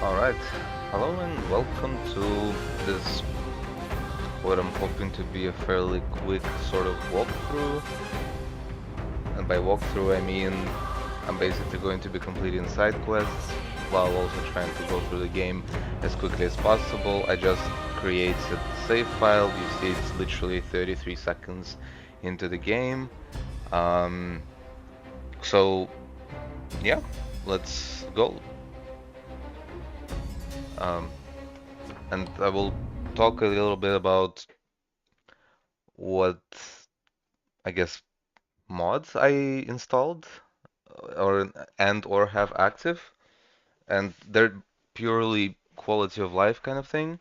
Alright, hello and welcome to this, what I'm hoping to be a fairly quick sort of walkthrough. And by walkthrough I mean I'm basically going to be completing side quests while also trying to go through the game as quickly as possible. I just created the save file. You see it's literally 33 seconds into the game. So yeah, let's go. And I will talk a little bit about what, I guess, mods I installed or have active, and they're purely quality of life kind of thing.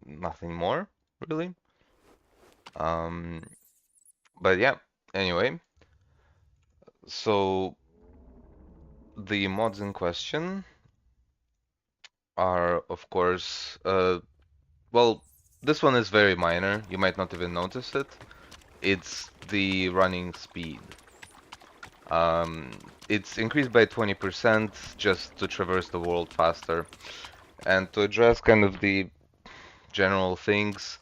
Nothing more really. But yeah, anyway, so the mods in question are, of course, well, this one is very minor. You might not even notice it. It's the running speed. It's increased by 20% just to traverse the world faster. And to address kind of the general things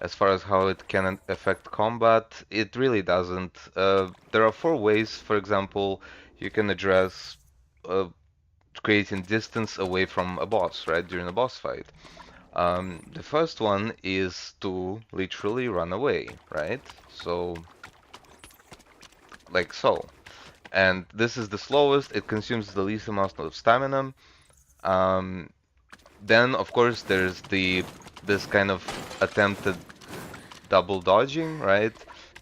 as far as how it can affect combat, it really doesn't. There are 4 ways, for example, you can address creating distance away from a boss, right, during a boss fight. The first one is to literally run away, right? So, like so. And this is the slowest, it consumes the least amount of stamina. Then, of course, there's this kind of attempted double dodging, right?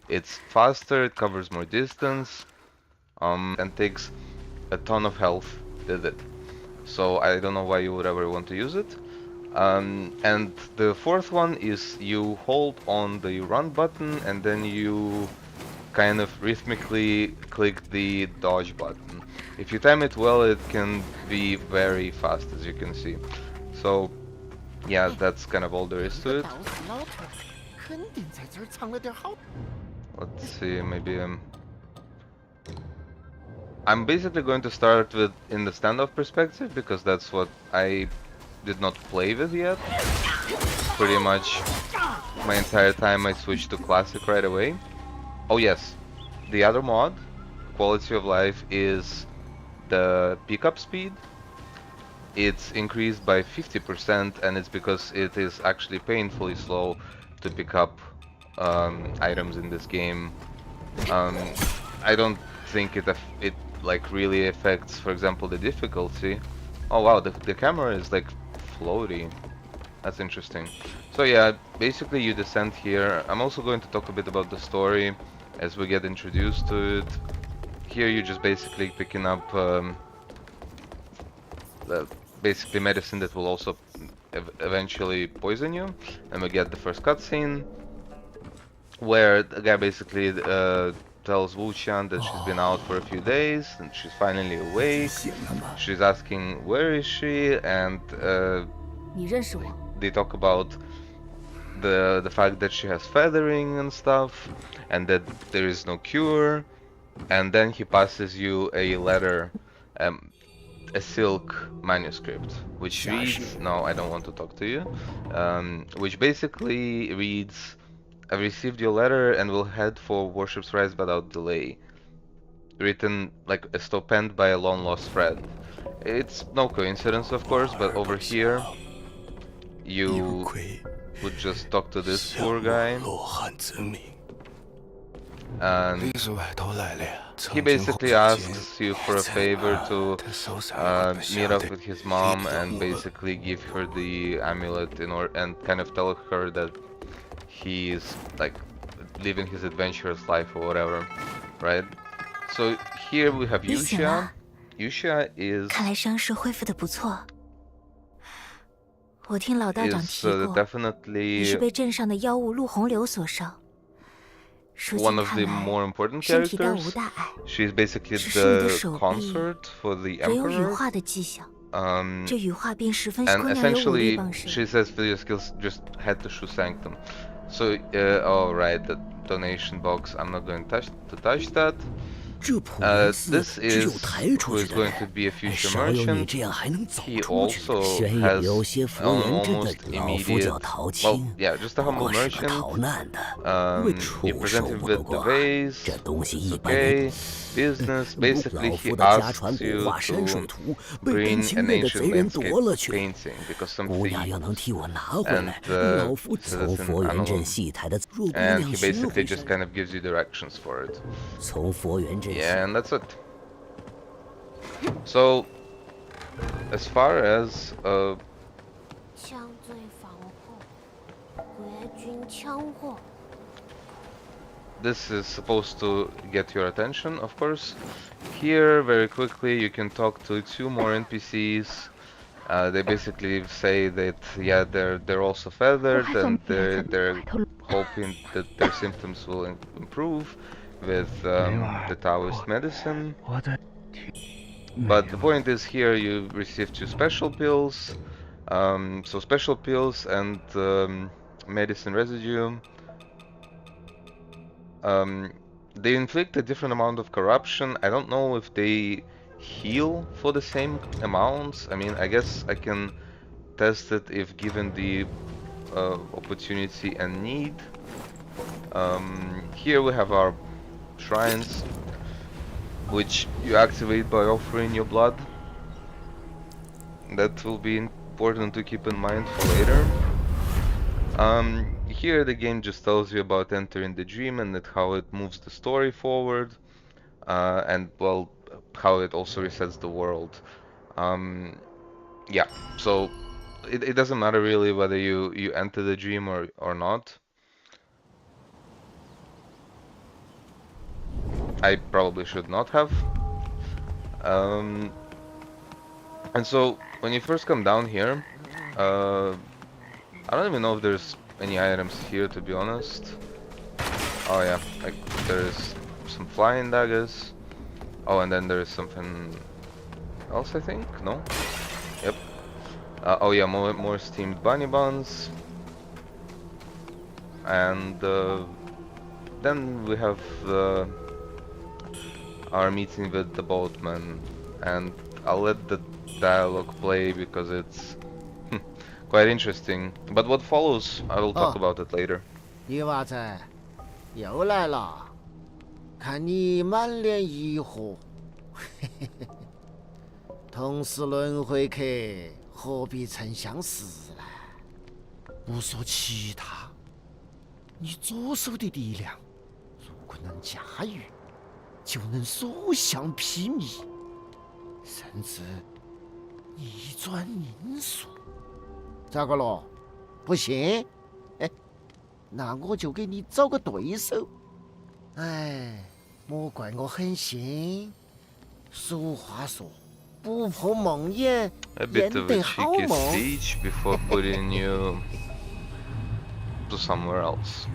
It's faster, it covers more distance, and takes a ton of health with it. So I don't know why you would ever want to use it. And the fourth one is you hold on the run button and then you kind of rhythmically click the dodge button. If you time it well, it can be very fast, as you can see. So yeah, that's kind of all there is to it. Let's see, maybe I'm basically going to start with in the standoff perspective because that's what I did not play with yet. Pretty much my entire time I switched to classic right away. Oh yes, the other mod, quality of life, is the pickup speed. It's increased by 50% and it's because it is actually painfully slow to pick up items in this game. I don't think it like really affects, for example, the difficulty. Oh wow, the camera is like floaty. That's interesting. So yeah, basically you descend here. I'm also going to talk a bit about the story as we get introduced to it. Here you're just basically picking up basically medicine that will also eventually poison you, and we get the first cutscene where the guy basically tells Wuchang that she's been out for a few days and she's finally awake. She's asking where is she, and they talk about the fact that she has feathering and stuff and that there is no cure. And then he passes you a letter, a silk manuscript, which reads, no, I don't want to talk to you, which basically reads, I've received your letter and will head for Worship's Rise without delay. Written like a stipend by a long lost friend. It's no coincidence, of course, but over here you would just talk to this poor guy, and he basically asks you for a favor to meet up with his mom and basically give her the amulet and kind of tell her that he's like living his adventurous life or whatever, right? So here we have Yusha. Yusha is definitely one of the more important characters. She's basically the consort for the emperor. And essentially, she says for your skills, just head to Shu Sanctum. So, oh right, the donation box, I'm not going to touch that. This is who is going to be a future merchant. He also has almost immediate, well, yeah, just a humble merchant. You present him with the vase, it's okay. Business, basically he asks you to bring an ancient landscape painting because some thief and citizen and he basically just kind of gives you directions for it. Yeah, and that's it. So, as far as this is supposed to get your attention, of course. Here, very quickly, you can talk to 2 more NPCs. They basically say that yeah, they're also feathered and they're hoping that their symptoms will improve with the Taoist medicine. But the point is here you receive 2 special pills. So special pills and medicine residue. They inflict a different amount of corruption. I don't know if they heal for the same amounts. I mean, I guess I can test it if given the opportunity and need. Here we have our shrines, which you activate by offering your blood. That will be important to keep in mind for later. Here the game just tells you about entering the dream and that how it moves the story forward, and well, how it also resets the world. Yeah, so it doesn't matter really whether you enter the dream or not. I probably should not have. And so when you first come down here, I don't even know if there's any items here, to be honest. Oh yeah, like there's some flying daggers. Oh, and then there's something else, I think? No? Yep. Oh yeah, more steamed bunny buns. And then we have our meeting with the boatman. And I'll let the dialogue play because it's quite interesting. But what follows, I will talk about it later. 女娃子，又来了，看你满脸疑惑。同是轮回客，何必曾相识呢？不说其他，你左手的力量，如果能驾驭，就能所向披靡，甚至逆转命数。咋个咯？不信？哎，那我就给你找个对手。哎，莫怪我狠心。俗话说，不破梦魇，焉得好梦。 speech before putting you to somewhere else.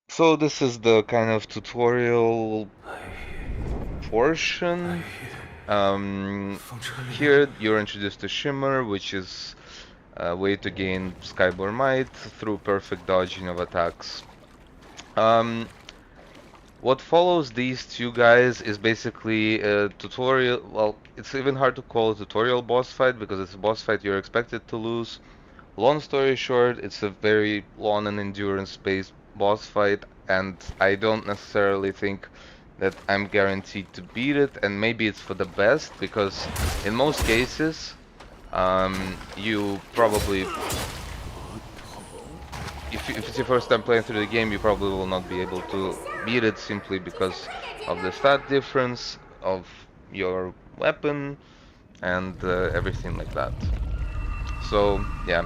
So this is the kind of tutorial portion. Here you're introduced to Shimmer, which is a way to gain Skyborn Might through perfect dodging of attacks. What follows these 2 guys is basically a tutorial. Well, it's even hard to call a tutorial boss fight because it's a boss fight you're expected to lose. Long story short, it's a very long and endurance-based boss fight, and I don't necessarily think that I'm guaranteed to beat it, and maybe it's for the best, because in most cases, you probably, if it's your first time playing through the game, you probably will not be able to beat it simply because of the stat difference of your weapon and everything like that. So, yeah.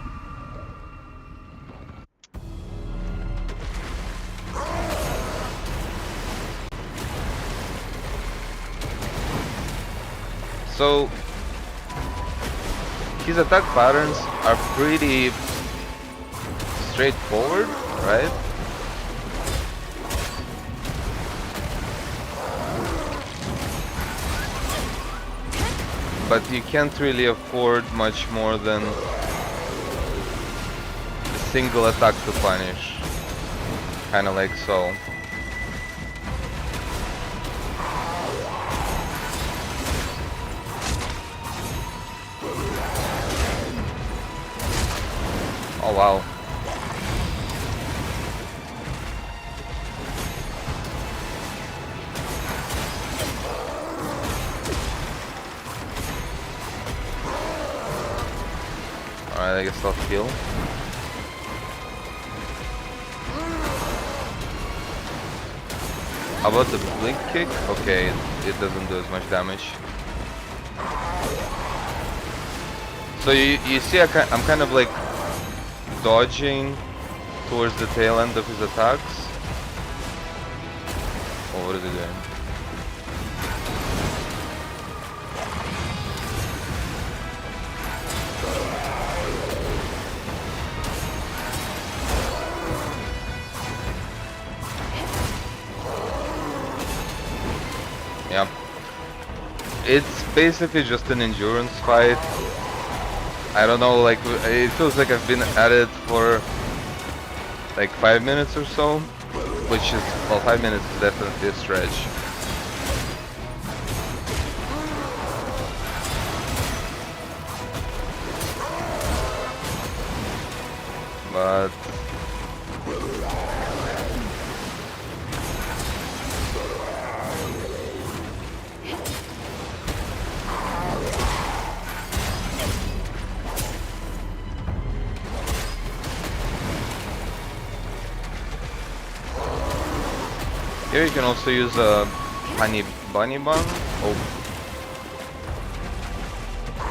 So, his attack patterns are pretty straightforward, right? But you can't really afford much more than a single attack to punish. Kinda like so. wow. Alright, I guess I'll heal. How about the blink kick? Okay, it doesn't do as much damage. So you see I'm kind of like dodging towards the tail end of his attacks. Oh, what is he doing? Yeah. It's basically just an endurance fight. I don't know, like, it feels like I've been at it for like 5 minutes or so, which is, well, 5 minutes is definitely a stretch. But here you can also use a honey bunny bun. Oh,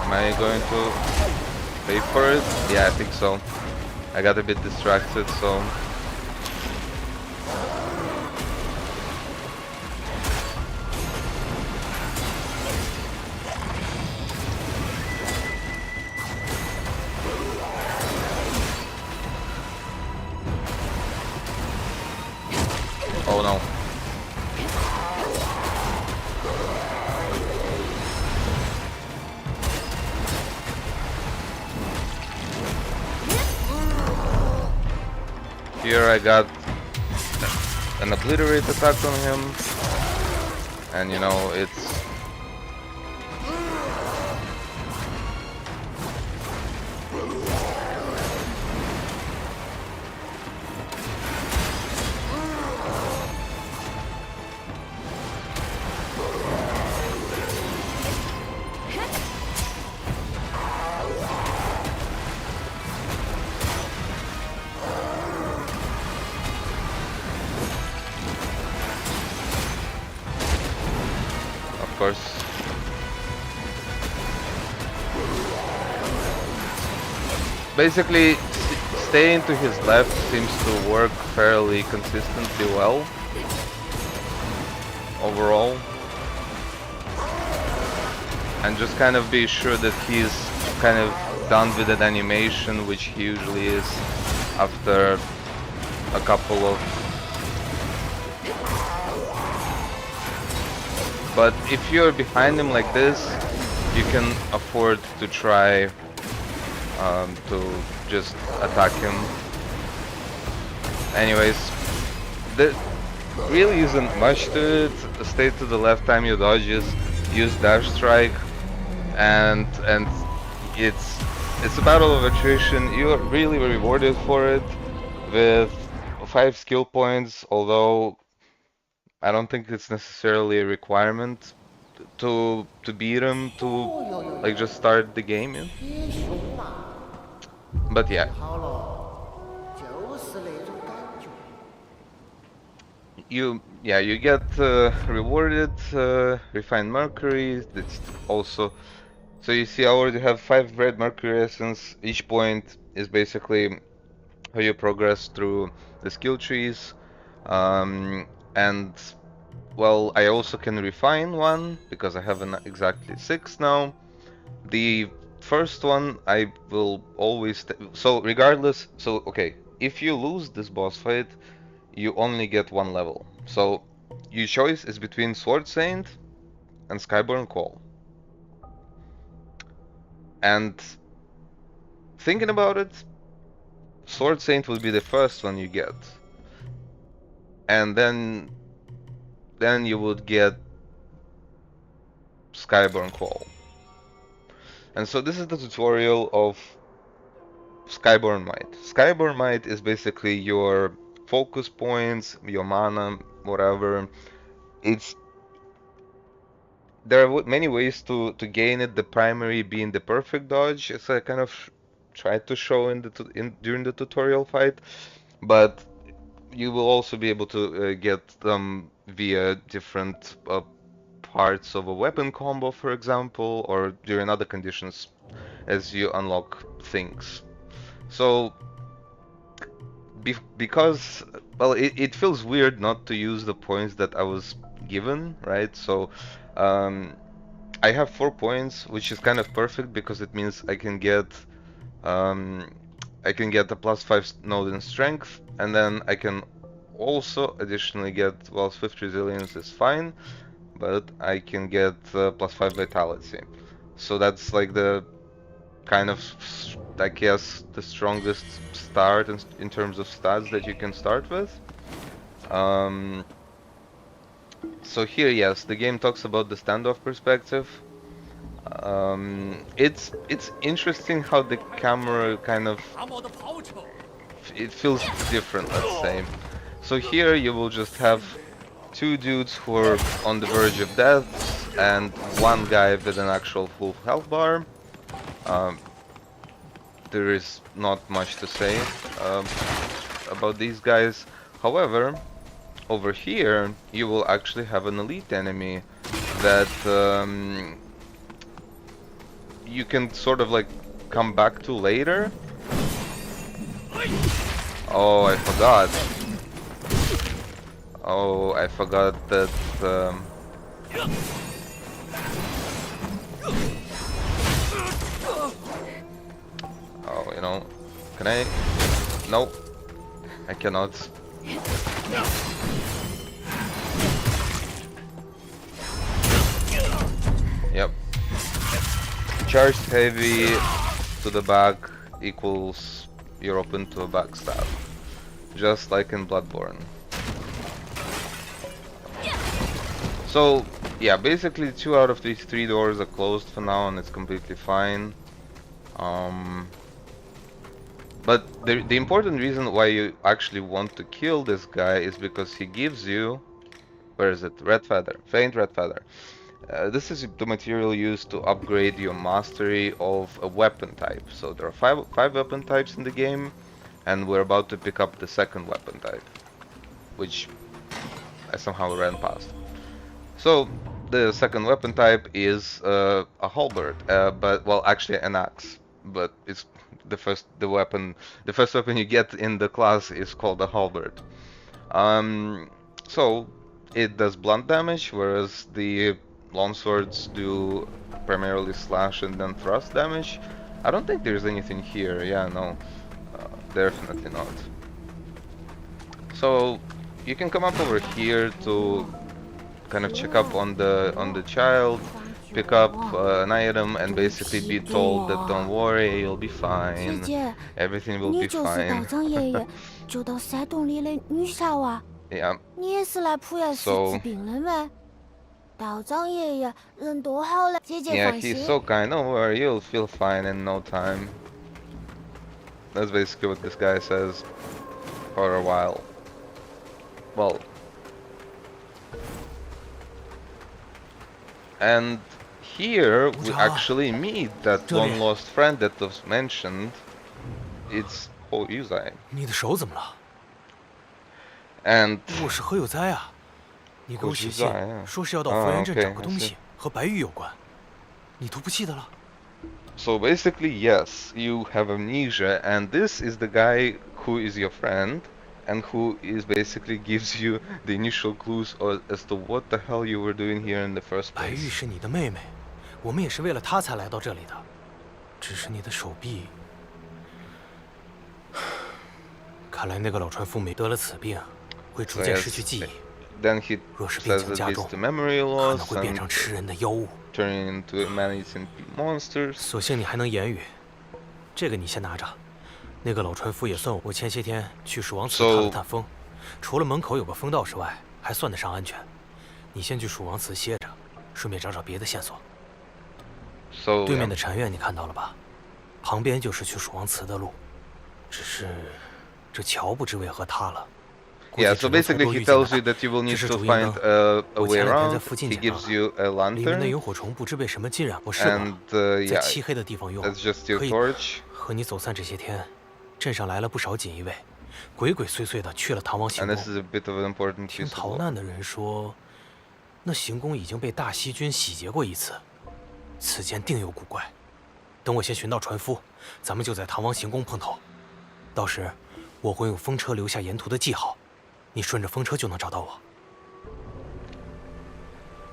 am I going to pay for it? Yeah, I think so. I got a bit distracted, so. Oh no. Here I got an obliterate attack on him, and you know, it's of course. Basically, staying to his left seems to work fairly consistently well overall, and just kind of be sure that he's kind of done with an animation, which he usually is after a couple of. But if you're behind him like this, you can afford to try to just attack him. Anyways, there really isn't much to it. Stay to the left, time your dodges, use dash strike, and it's a battle of attrition. You're really rewarded for it with 5 skill points, although I don't think it's necessarily a requirement to beat him to like just start the game in. But yeah, you get rewarded refined mercury. That's also, so you see I already have 5 red mercury essence. Each point is basically how you progress through the skill trees, and well, I also can refine one because I have an exactly 6 now. The first one I will always so regardless, so okay, if you lose this boss fight, you only get 1 level. So your choice is between Sword Saint and Skyborn Call. And thinking about it, Sword Saint will be the first one you get. And then you would get Skyborn Call. And so this is the tutorial of Skyborn Might. Skyborn Might is basically your focus points, your mana, whatever. There are many ways to gain it. The primary being the perfect dodge, as I kind of tried to show during the tutorial fight, but you will also be able to get them via different parts of a weapon combo, for example, or during other conditions as you unlock things. So because, well, it feels weird not to use the points that I was given, right? So I have 4 points, which is kind of perfect because it means I can get a +5 node in strength, and then I can also additionally get, well, swift resilience is fine, but I can get +5 vitality. So that's like the kind of, I guess, the strongest start in terms of stats that you can start with. So here, yes, the game talks about the standoff perspective. It's interesting how the camera kind of, it feels different, let's say. So here you will just have 2 dudes who are on the verge of death and 1 guy with an actual full health bar. There is not much to say about these guys. However, over here you will actually have an elite enemy that you can sort of like come back to later. Oh, I forgot. Oh, I forgot that oh, you know, can I? No, I cannot. Yep. Charged heavy to the back equals you're open to a backstab. Just like in Bloodborne. So, yeah, basically 2 out of these 3 doors are closed for now and it's completely fine. But the important reason why you actually want to kill this guy is because he gives you, where is it? Red feather, faint red feather. This is the material used to upgrade your mastery of a weapon type. So there are five weapon types in the game, and we're about to pick up the 2nd weapon type, which I somehow ran past. So the 2nd weapon type is a halberd, but, well, actually an axe, but it's the first weapon you get in the class is called a halberd. So it does blunt damage, whereas the longswords do primarily slash and then thrust damage. I don't think there's anything here. Yeah, no, definitely not. So you can come up over here to kind of check up on the child, pick up an item, and basically be told that don't worry, you'll be fine. Everything will be fine. Yeah. So yeah, he's so kind. Don't worry, you'll feel fine in no time. That's basically what this guy says for a while. Well, and here we actually meet that long lost friend that was mentioned. It's Yuzai. And 我是何有哉啊！你给我写信说是要到佛元镇找个东西，和白玉有关，你都不记得了？ So basically, yes, you have amnesia, and this is the guy who is your friend, and who is basically gives you the initial clues as to what the hell you were doing here in the first place. 白玉是你的妹妹，我们也是为了她才来到这里的，只是你的手臂，看来那个老船夫没得了此病。 会逐渐失去记忆。 Then he 若是病 says 情 that 加 it's 重， the memory 可 loss 能会变成吃人的妖物， turning into man-eating monsters. 所幸你还能言语，这个你先拿着。那个老船夫也算我前些天去蜀王祠探了探风，除了门口有个风道之外，还算得上安全。你先去蜀王祠歇着，顺便找找别的线索。So 对面的禅院你看到了吧？旁边就是去蜀王祠的路。只是这桥不知为何塌了。估 Yeah, 计 so 只能从 basically 多 he 遇见 tells 的 you that you will 这 need 是 to 主因 find 灯。 a 我 way 前2天在 around. 附近 He 捡到 gives 的， you a 里面的 lantern, 萤火虫不知被什么浸染过，试过 and 了，在 yeah, 漆黑的地方用， that's just your 可以 torch. 和你走散这些天，镇上来了不少锦衣卫，鬼鬼祟祟的去了唐王行 And 宫。 this is a bit of an important 听 piece of 逃 lore. 难的人说，那行宫已经被大西军洗劫过一次，此间定有古怪。等我先寻到船夫，咱们就在唐王行宫碰头。到时，我会用风车留下沿途的记号，你顺着风车就能找到我。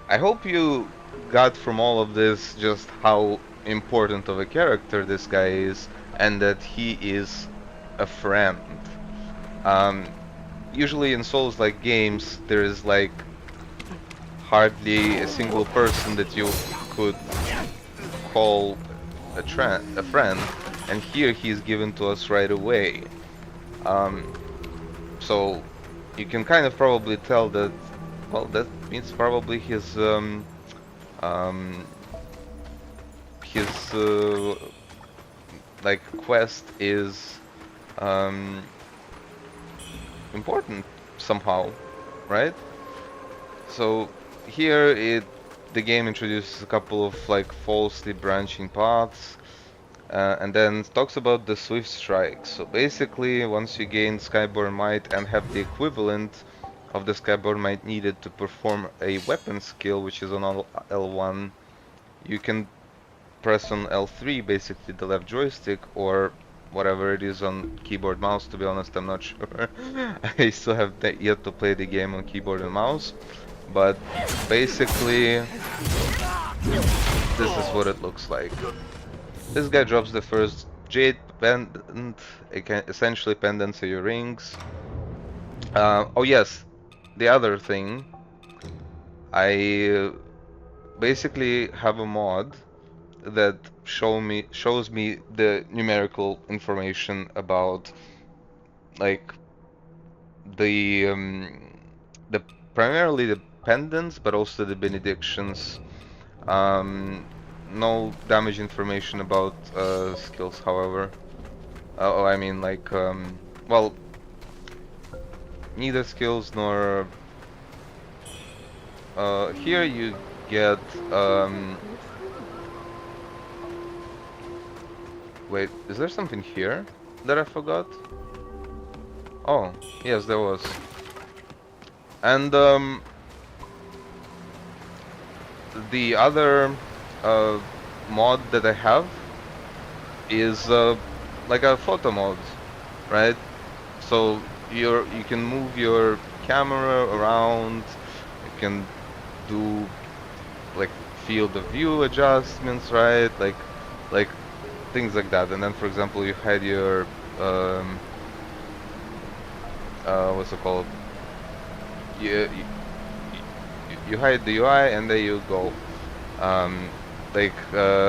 I hope you got from all of this just how important of a character this guy is, and that he is a friend. Usually in Souls-like games, there is like hardly a single person that you could call a friend, and here he's given to us right away. So you can kind of probably tell that, well, that means probably his like quest is important somehow, right? So here the game introduces a couple of like falsely branching paths, and then talks about the Swift Strike. So basically, once you gain Skyborn Might and have the equivalent of the Skyborn Might needed to perform a weapon skill, which is on L1, you can press on L3, basically the left joystick, or whatever it is on keyboard mouse. To be honest, I'm not sure. I still have yet to play the game on keyboard and mouse, but basically this is what it looks like. This guy drops the first jade pendant, essentially pendants are your rings. Oh yes, the other thing, I basically have a mod that shows me the numerical information about like the primarily the pendants, but also the benedictions. No damage information about skills, however. Oh, I mean like well, neither skills nor here you get wait, is there something here that I forgot? Oh, yes, there was. And the other mod that I have is like a photo mod, right? So you can move your camera around, you can do like field of view adjustments, right? Like things like that. And then, for example, you hide your what's it called? You hide the UI, and there you go.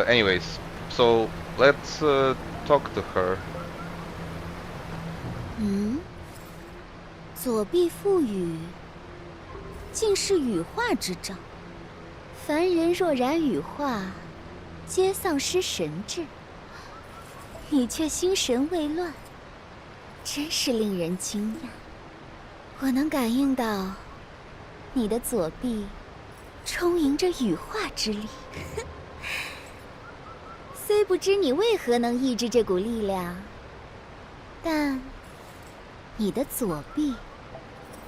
Anyways, so let's talk to her. 左臂赋予，竟是羽化之兆。凡人若染羽化，皆丧失神智。你却心神未乱，真是令人惊讶。我能感应到，你的左臂充盈着羽化之力。虽不知你为何能抑制这股力量，但你的左臂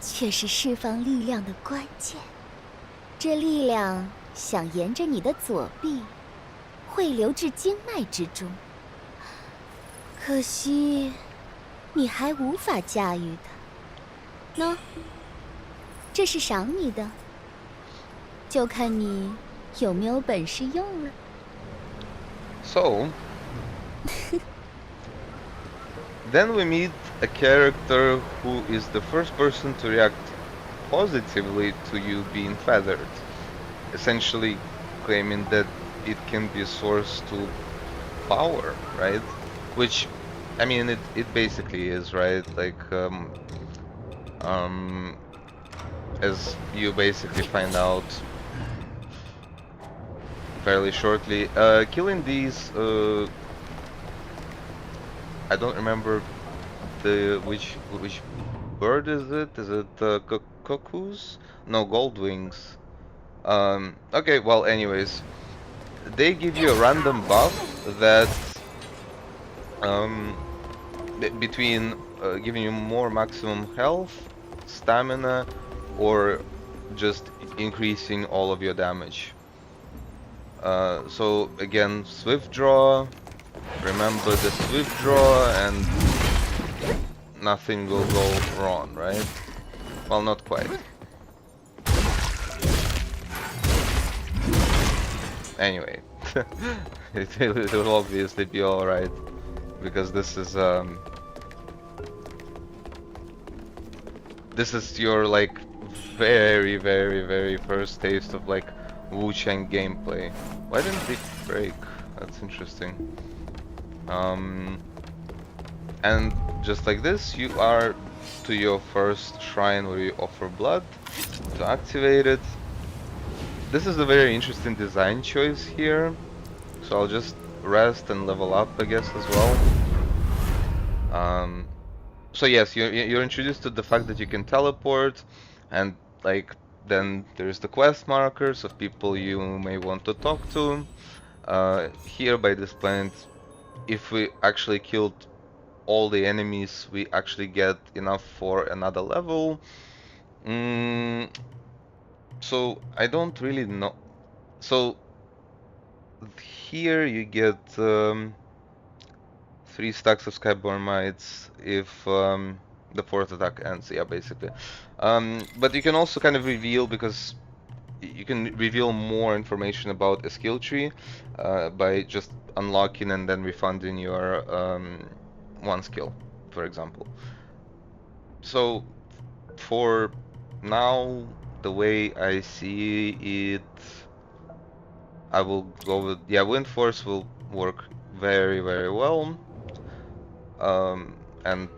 却是释放力量的关键。这力量想沿着你的左臂汇流至经脉之中，可惜你还无法驾驭它。喏，这是赏你的，就看你有没有本事用了。So then we meet a character who is the first person to react positively to you being feathered, essentially claiming that it can be a source to power, right? Which, I mean, it basically is, right? Like, as you basically find out fairly shortly, killing these, I don't remember which bird is it? Is it cuckoos? No, gold wings. Okay, well, anyways, they give you a random buff that between giving you more maximum health, stamina, or just increasing all of your damage. So again, swift draw. Remember the swift draw, and nothing will go wrong, right? Well, not quite. Anyway, it will obviously be alright, because this is your like very first taste of like Wuchang gameplay. Why didn't it break? That's interesting. And just like this, you are to your first shrine where you offer blood to activate it. This is a very interesting design choice here, so I'll just rest and level up, I guess, as well. So yes, you're introduced to the fact that you can teleport, and like then there's the quest markers of people you may want to talk to. Here by this point, if we actually killed all the enemies, we actually get enough for another level. So I don't really know. So here you get 3 stacks of Skyborn Mites if the fourth attack ends. Yeah, basically. But you can also kind of reveal, because you can reveal more information about a skill tree by just unlocking and then refunding your one skill, for example. So for now, the way I see it, I will go with, yeah, Wind Force will work very well. And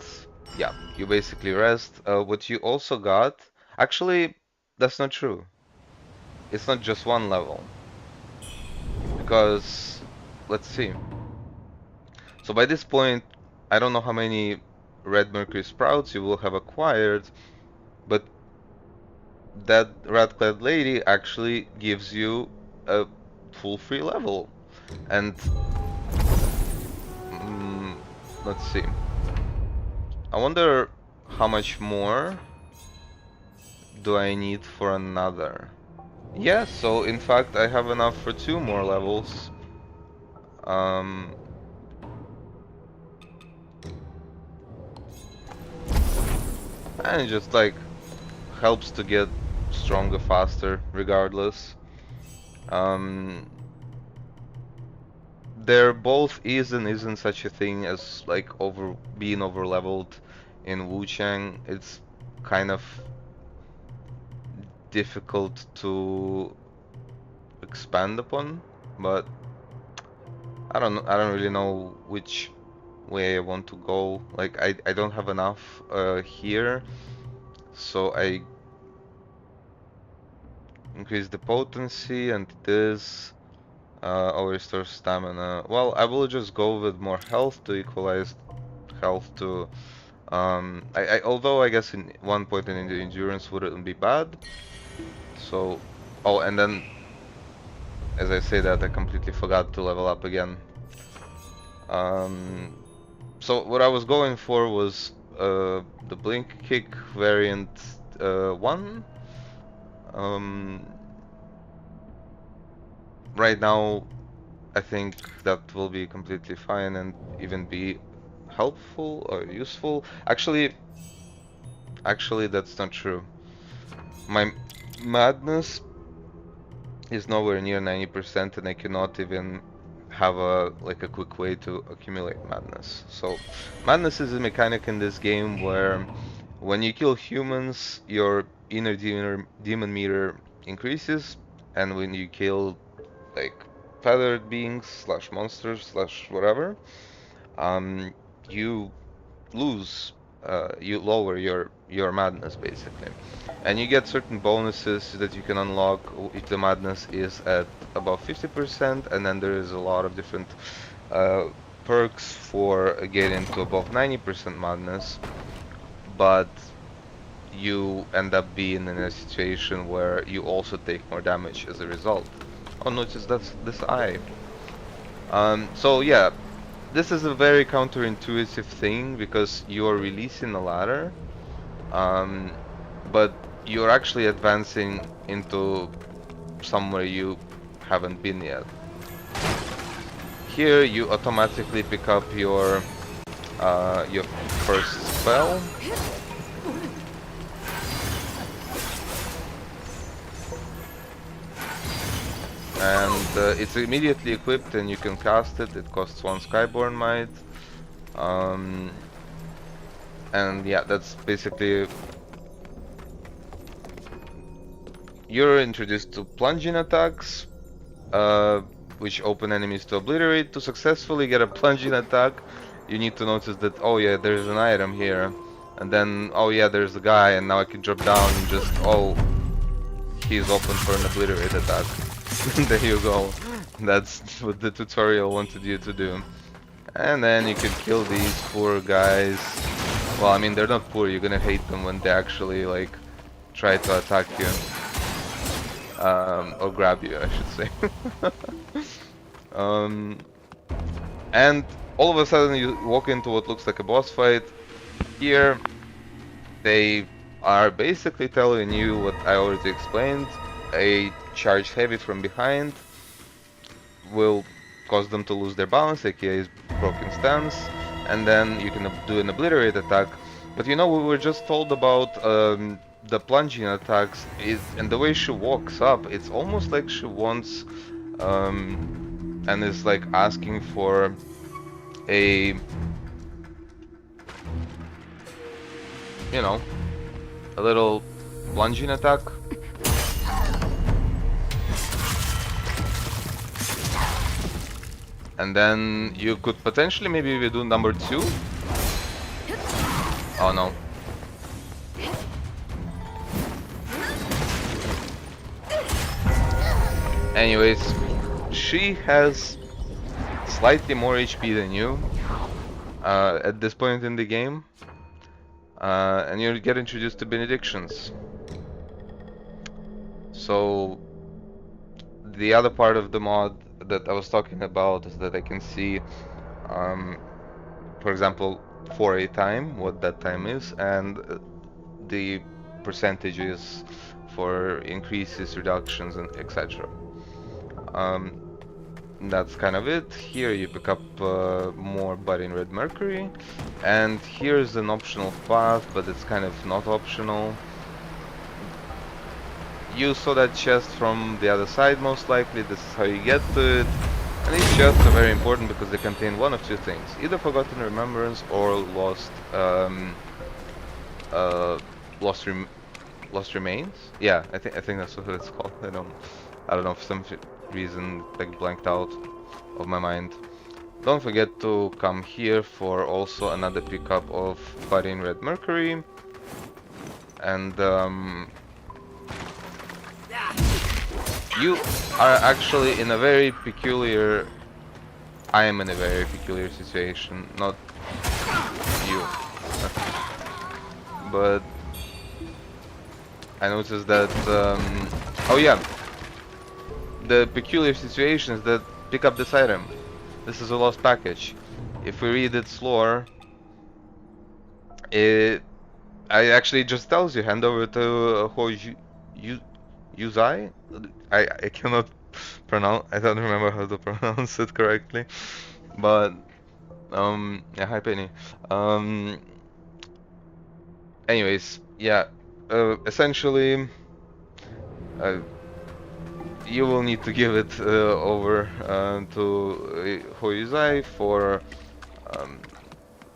yeah, you basically rest. What you also got, actually, that's not true. It's not just one level, because let's see. So by this point, I don't know how many red mercury sprouts you will have acquired, but that red-clad lady actually gives you a full free level. And let's see. I wonder how much more do I need for another. Yeah, so in fact I have enough for 2 more levels. And it just like helps to get stronger faster regardless. There both is and isn't such a thing as like being over leveled in Wuchang. It's kind of difficult to expand upon, but I don't really know which way I want to go. Like I don't have enough here, so I increase the potency and this or restore stamina. Well, I will just go with more health to equalize health to although I guess in one point in the endurance wouldn't be bad. So, oh, and then as I say that, I completely forgot to level up again. So what I was going for was the blink kick variant 1. Right now, I think that will be completely fine and even be helpful or useful. Actually, that's not true. My madness is nowhere near 90%, and I cannot even have a quick way to accumulate madness. So madness is a mechanic in this game where when you kill humans, your inner demon meter increases, and when you kill like feathered beings slash monsters slash whatever, you lose, you lower your madness basically, and you get certain bonuses that you can unlock if the madness is at above 50%, and then there is a lot of different perks for getting to above 90% madness, but you end up being in a situation where you also take more damage as a result. Oh, notice that's this eye. So yeah, this is a very counterintuitive thing because you're releasing a ladder, but you're actually advancing into somewhere you haven't been yet. Here you automatically pick up your first spell. And it's immediately equipped and you can cast it. It costs 1 Skyborn Might. And yeah, that's basically... You're introduced to plunging attacks, which open enemies to obliterate. To successfully get a plunging attack, you need to notice that, oh yeah, there's an item here. And then, oh yeah, there's a guy, and now I can drop down and just, oh, he's open for an obliterate attack. There you go. That's what the tutorial wanted you to do. And then you can kill these poor guys. Well, I mean, they're not poor, you're gonna hate them when they actually, like, try to attack you. Or grab you, I should say. And all of a sudden you walk into what looks like a boss fight. Here, they are basically telling you what I already explained. A charge heavy from behind will cause them to lose their balance, aka broken stance, and then you can do an obliterate attack. But you know, we were just told about the plunging attacks, and the way she walks up, it's almost like she wants and is like asking for a, you know, a little plunging attack. And then you could potentially maybe do number 2. Oh no. Anyways, she has slightly more HP than you at this point in the game. And you get introduced to benedictions. So the other part of the mod that I was talking about is that I can see, for example, for a time, what that time is, and the percentages for increases, reductions, and etc. That's kind of it. Here you pick up more budding red mercury, and here's an optional path, but it's kind of not optional. You saw that chest from the other side, most likely. This is how you get to it. And these chests are very important because they contain one of two things: either forgotten remembrance or lost remains. Yeah, I think that's what it's called. I don't know, for some reason like blanked out of my mind. Don't forget to come here for also another pickup of budding red mercury. And you are actually in a very peculiar... I am in a very peculiar situation, not you. But I noticed that... oh yeah, the peculiar situation is that pick up this item. This is a lost package. If we read its lore, it actually just tells you hand over to Yuzai. I cannot pronounce. I don't remember how to pronounce it correctly. But yeah, hi Penny. Anyways, yeah. Essentially, you will need to give it over to Hoyuzai for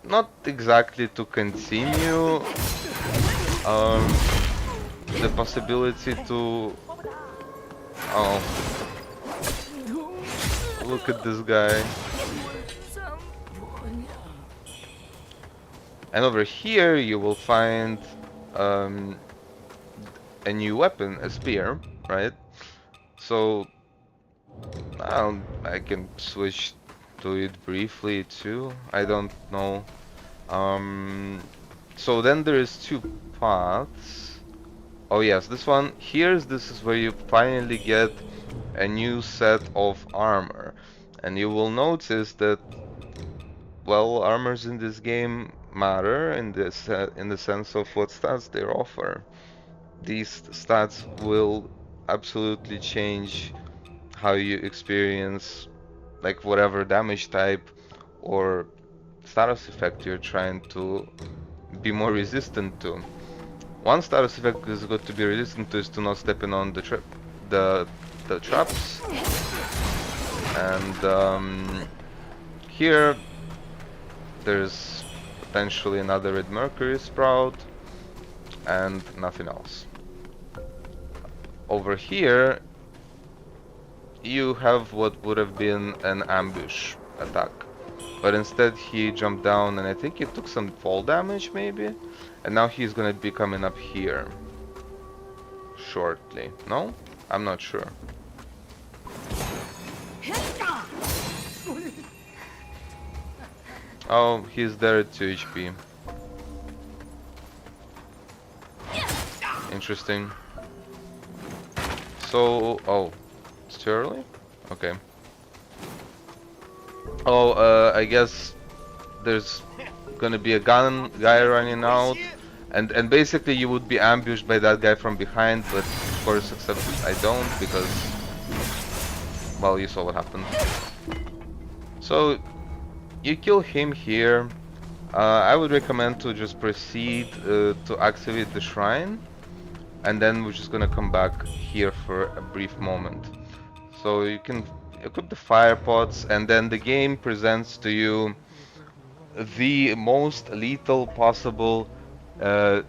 not exactly to continue the possibility to... Oh, look at this guy. And over here you will find a new weapon, a spear, right? So I can switch to it briefly too. I don't know. So then there is two paths. Oh yes, this one. This is where you finally get a new set of armor, and you will notice that, well, armors in this game matter in the sense of what stats they offer. These stats will absolutely change how you experience like whatever damage type or status effect you're trying to be more resistant to. One status effect is good to be resistant to is to not stepping on the the traps. And here there's potentially another red mercury sprout and nothing else. Over here you have what would have been an ambush attack, but instead he jumped down and I think he took some fall damage maybe, and now he's gonna be coming up here shortly. No? I'm not sure. Oh, he's there at 2 HP. Interesting. So, oh, it's too early? Okay. Oh, I guess there's gonna be a guy running out, and basically you would be ambushed by that guy from behind, but of course, except I don't, because, well, you saw what happened. So, you kill him here. I would recommend to just proceed to activate the shrine, and then we're just gonna come back here for a brief moment. So you can equip the fire pots, and then the game presents to you the most lethal possible, so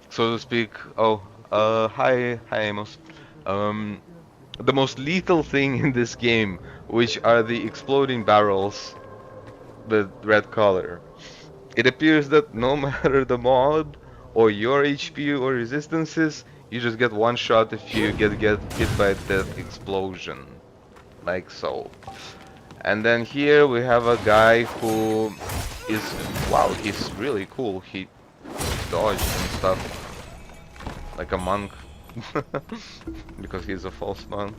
to speak. Oh, hi Amos. The most lethal thing in this game, which are the exploding barrels with red color. It appears that no matter the mob or your HP or resistances, you just get one shot if you get hit by that explosion, like so. And then here we have a guy who is, wow, he's really cool. He dodged and stuff like a monk because he's a false monk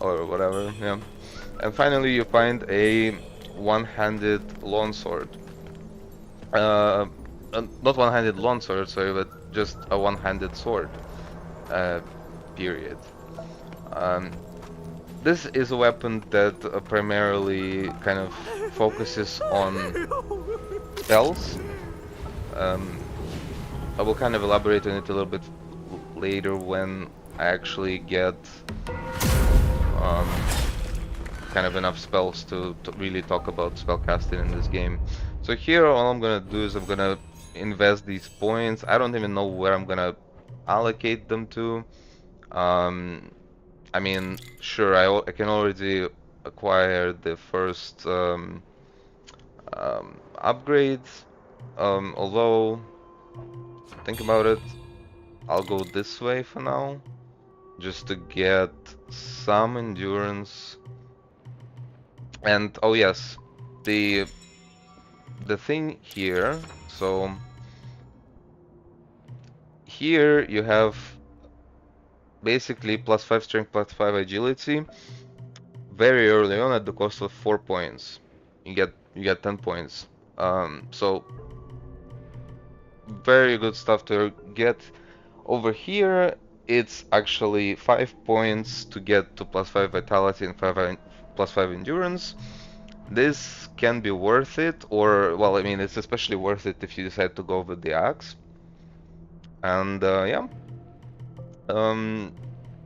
or whatever. Yeah. And finally you find a one-handed longsword. Not one-handed longsword, sorry, but just a one-handed sword. Period. This is a weapon that primarily kind of focuses on spells. I will kind of elaborate on it a little bit later when I actually get kind of enough spells to really talk about spellcasting in this game. So here all I'm gonna do is I'm gonna invest these points. I don't even know where I'm gonna allocate them to. I mean, sure, I can already acquire the first upgrades. Although, think about it, I'll go this way for now, just to get some endurance. And oh yes, the thing here. So here you have basically +5 strength, +5 agility. Very early on, at the cost of 4 points, you get 10 points. So very good stuff to get. Over here, it's actually 5 points to get to +5 vitality and +5 endurance. This can be worth it, or well, I mean, it's especially worth it if you decide to go with the axe. And yeah.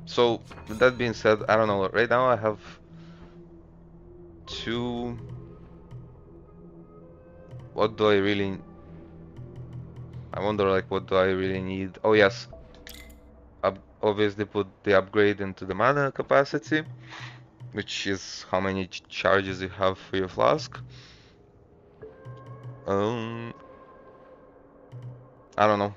So with that being said, I don't know. Right now I have 2. What do I really? I wonder, like, what do I really need? Oh yes, obviously put the upgrade into the mana capacity, which is how many charges you have for your flask. I don't know.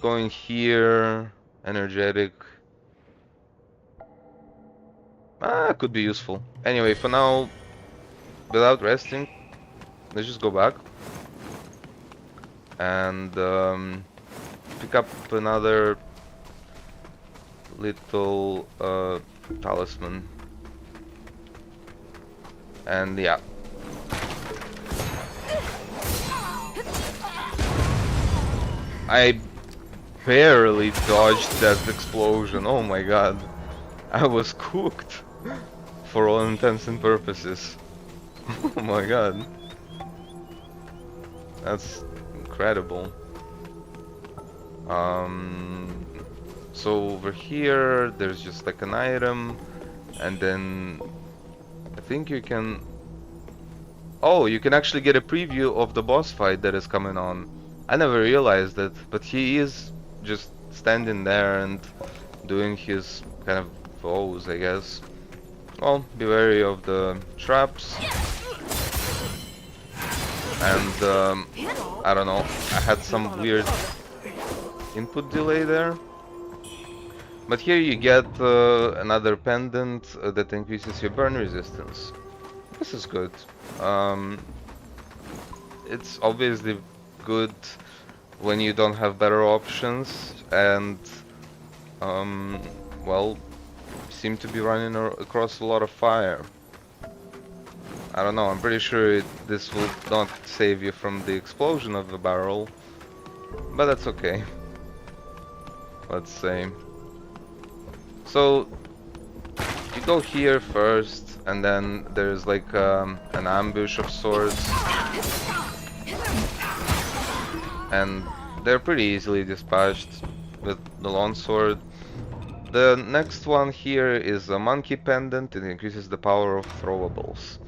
Going here, energetic. Could be useful. Anyway, for now, without resting, let's just go back and pick up another little talisman. And yeah. I barely dodged that explosion. Oh my god. I was cooked for all intents and purposes. Oh my god. That's incredible. So over here there's just like an item, and then I think you can... Oh, you can actually get a preview of the boss fight that is coming on. I never realized it, but he is just standing there and doing his kind of pose, I guess. Well, be wary of the traps. And I don't know, I had some weird input delay there. But here you get another pendant that increases your burn resistance. This is good. It's obviously good when you don't have better options, and well, seem to be running across a lot of fire. I don't know, I'm pretty sure this will not save you from the explosion of the barrel, but that's okay. Let's say. So you go here first, and then there's like an ambush of sorts, and they're pretty easily dispatched with the longsword. The next one here is a monkey pendant. It increases the power of throwables.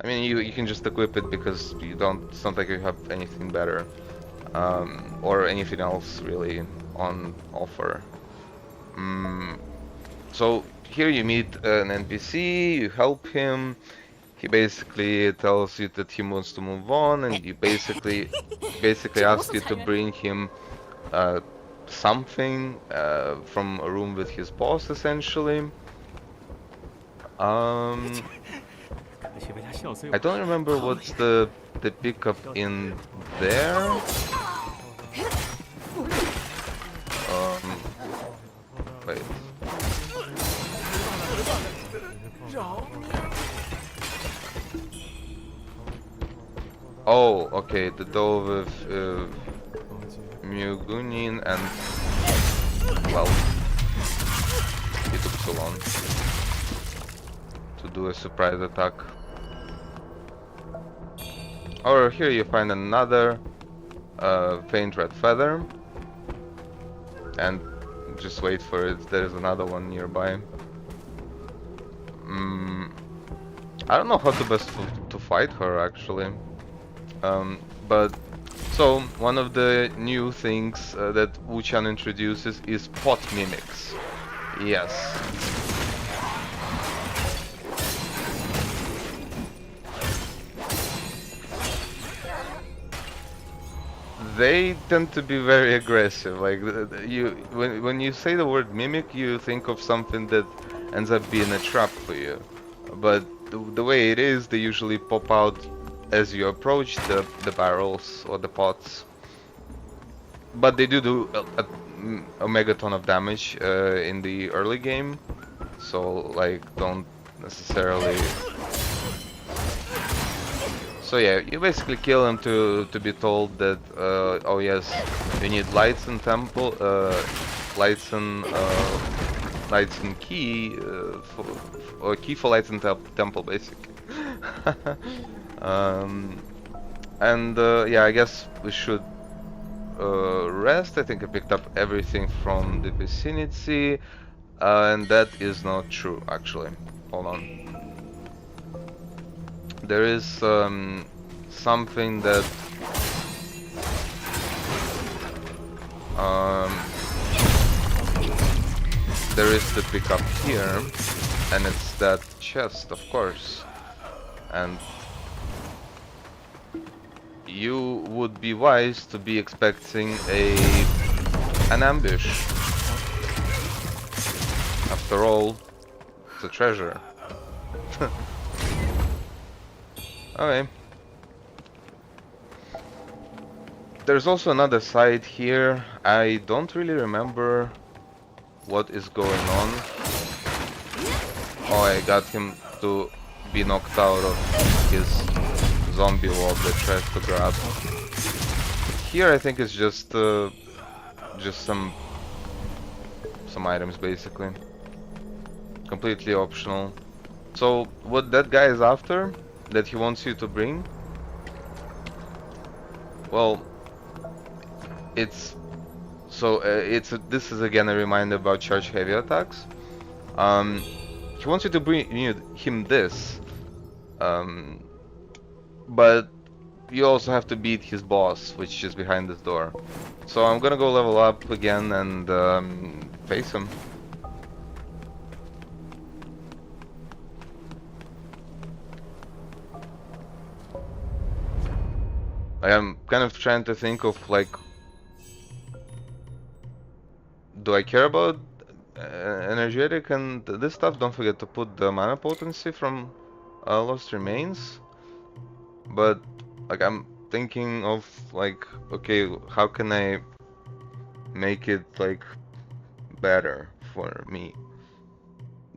I mean, you can just equip it because you don't. It's not like you have anything better, or anything else really on offer. So here you meet an NPC. You help him. He basically tells you that he wants to move on, and you basically ask you to bring him something from a room with his boss, essentially. I don't remember what's the pickup in there. Wait. Oh, okay, the dough with Mugunin and... well, it took so long to do a surprise attack. Over here you find another faint red feather, and just wait for it, there's another one nearby. I don't know how to best to fight her actually. But so one of the new things that Wuchang introduces is pot mimics. Yes. They tend to be very aggressive. Like when you say the word mimic, you think of something that ends up being a trap for you. But the way it is, they usually pop out as you approach the barrels or the pots. But they do a megaton of damage in the early game, so like don't necessarily. So yeah, you basically kill them to be told that oh yes, you need lights and temple, lights and key, or key for lights and temple basically. And yeah, I guess we should rest. I think I picked up everything from the vicinity, and that is not true actually. Hold on. There is something that there is to pick up here, and it's that chest, of course. And you would be wise to be expecting an ambush. After all, It's a treasure. Okay. There's also another side here. I don't really remember what is going on. Oh, I got him to be knocked out of his zombie wall that tries to grab. Here I think it's just some items basically. Completely optional. So what that guy is after, that he wants you to bring, well, it's so this is again a reminder about charge heavy attacks. He wants you to bring him this, but you also have to beat his boss, which is behind this door. So I'm gonna go level up again and face him. I am kind of trying to think of like, do I care about energetic and this stuff? Don't forget to put the mana potency from Lost Remains. But like I'm thinking of like, okay, how can I make it like better for me?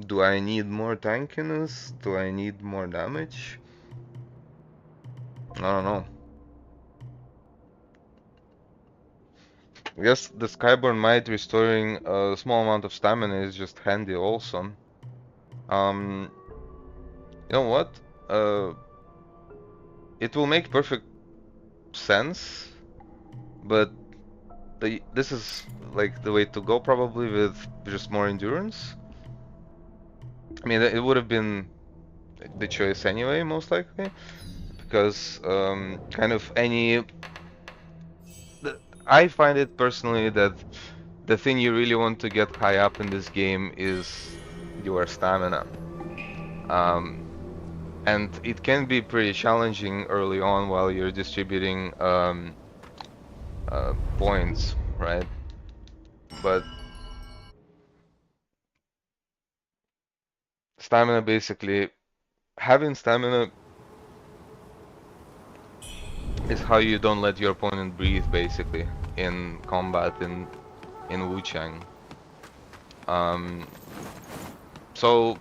Do I need more tankiness? Do I need more damage? I don't know. I guess the Skyborn Might restoring a small amount of stamina is just handy also. You know what? It will make perfect sense, but this is like the way to go probably, with just more endurance. I mean, it would have been the choice anyway, most likely, because kind of any... I find it personally that the thing you really want to get high up in this game is your stamina. And it can be pretty challenging early on while you're distributing points, right? But stamina, basically, having stamina is how you don't let your opponent breathe, basically, in combat in Wuchang. So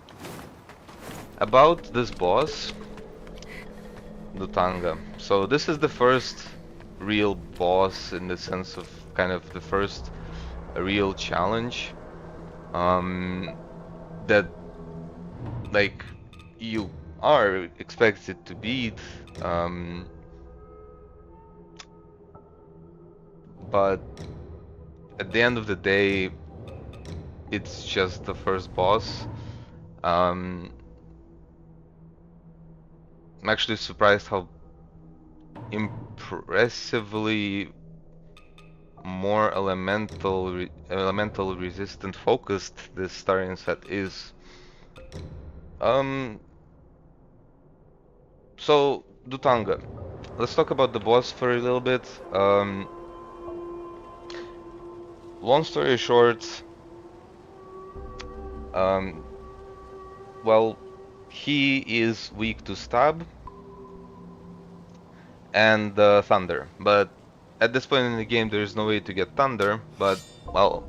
about this boss, Dutanga. So this is the first real boss, in the sense of kind of the first real challenge that like you are expected to beat, but at the end of the day it's just the first boss. I'm actually surprised how impressively more elemental resistant focused this starting set is. So Dutanga, let's talk about the boss for a little bit. Long story short, well, he is weak to stab and thunder, but at this point in the game there is no way to get thunder, but well,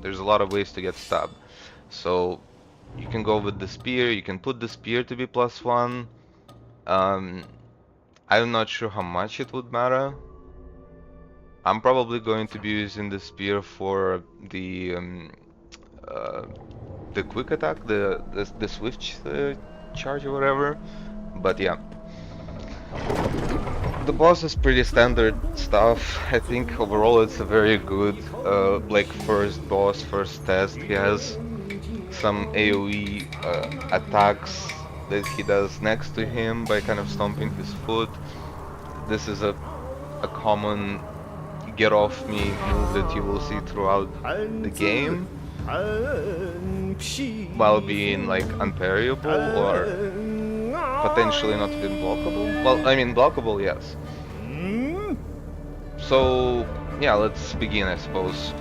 there's a lot of ways to get stab. So you can go with the spear, you can put the spear to be +1. I'm not sure how much it would matter. I'm probably going to be using the spear for the quick attack, the swift charge or whatever. But yeah, the boss is pretty standard stuff. I think overall it's a very good like first boss, first test. He has some AoE attacks that he does next to him by kind of stomping his foot. This is a common get off me move that you will see throughout the game, while being like unparryable or potentially not even blockable. Well, I mean blockable, yes. So yeah, let's begin, I suppose.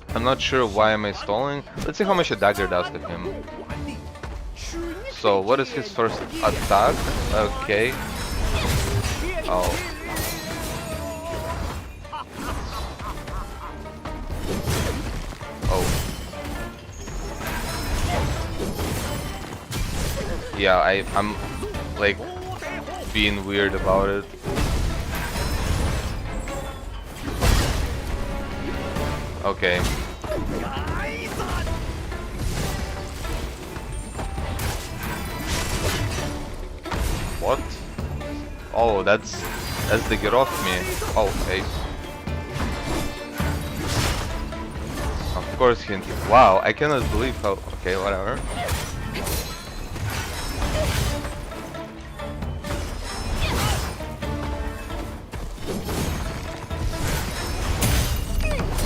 I'm not sure why am I stalling. Let's see how much a dagger does to him. So, what is his first attack? Okay. Oh. Oh. Yeah, I'm like being weird about it. Okay. What? Oh, that's the get off me. Oh, okay. Of course he. Wow, I cannot believe how. Okay, whatever.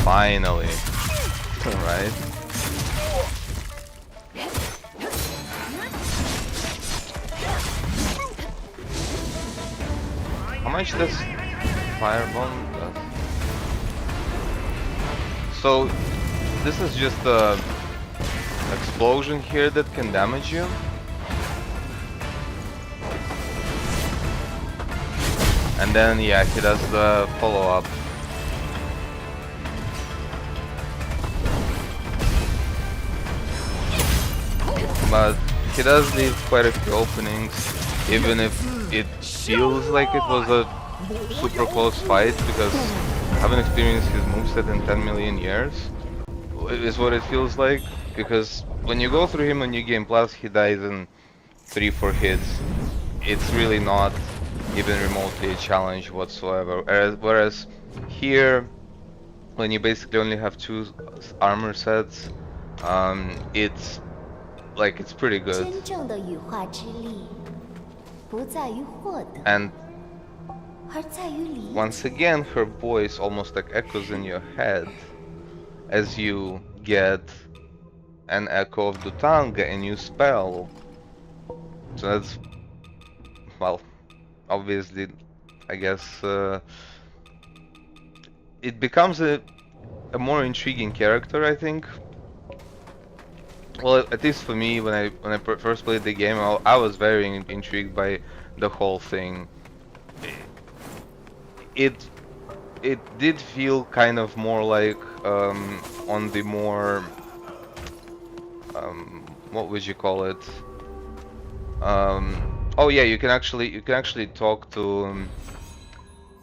Finally. Alright. How much does Firebomb does? So this is just a explosion here that can damage you. And then yeah, he does the follow-up. But he does leave quite a few openings, even if it feels like it was a super close fight, because I haven't experienced his moveset in 10 million years, is what it feels like. Because when you go through him on New Game Plus, he dies in 3-4 hits. It's really not even remotely a challenge whatsoever. Whereas here, when you basically only have 2 armor sets, it's like it's pretty good. And once again, her voice almost like echoes in your head as you get an echo of Wuchang, a new spell. So that's, well, obviously, I guess it becomes a more intriguing character, I think. Well, at least for me, when I first played the game, I was very intrigued by the whole thing. It did feel kind of more like on the more what would you call it? Oh yeah, you can actually talk to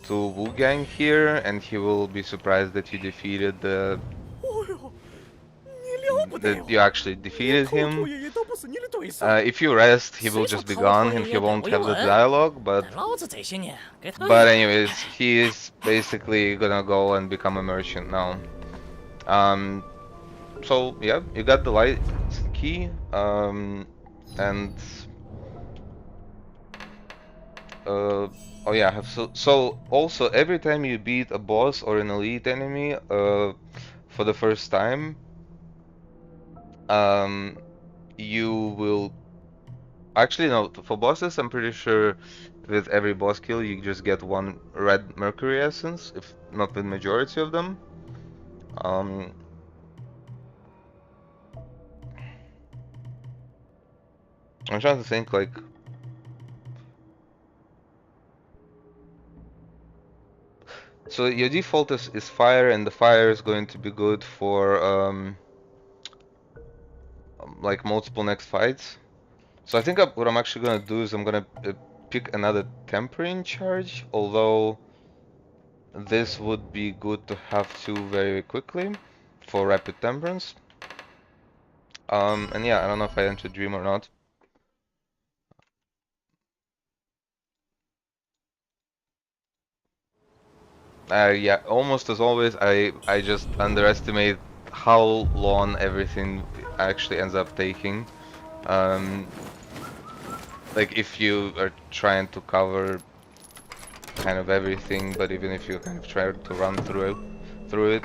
Wuchang here, and he will be surprised that you defeated that you actually defeated him. If you rest, he will just be gone and he won't have the dialogue, but anyways, he is basically gonna go and become a merchant now. So yeah, you got the light key, and oh yeah, so also every time you beat a boss or an elite enemy for the first time, you will actually, no, for bosses I'm pretty sure with every boss kill you just get 1 red mercury essence, if not the majority of them. I'm trying to think, like, so your default is fire, and the fire is going to be good for like multiple next fights. So I think what I'm actually gonna do is I'm gonna pick another tempering charge, although this would be good to have too very quickly for rapid temperance. And yeah, I don't know if I enter dream or not. Yeah, almost as always, I just underestimate how long everything actually ends up taking. Like if you are trying to cover kind of everything, but even if you kind of try to run through it,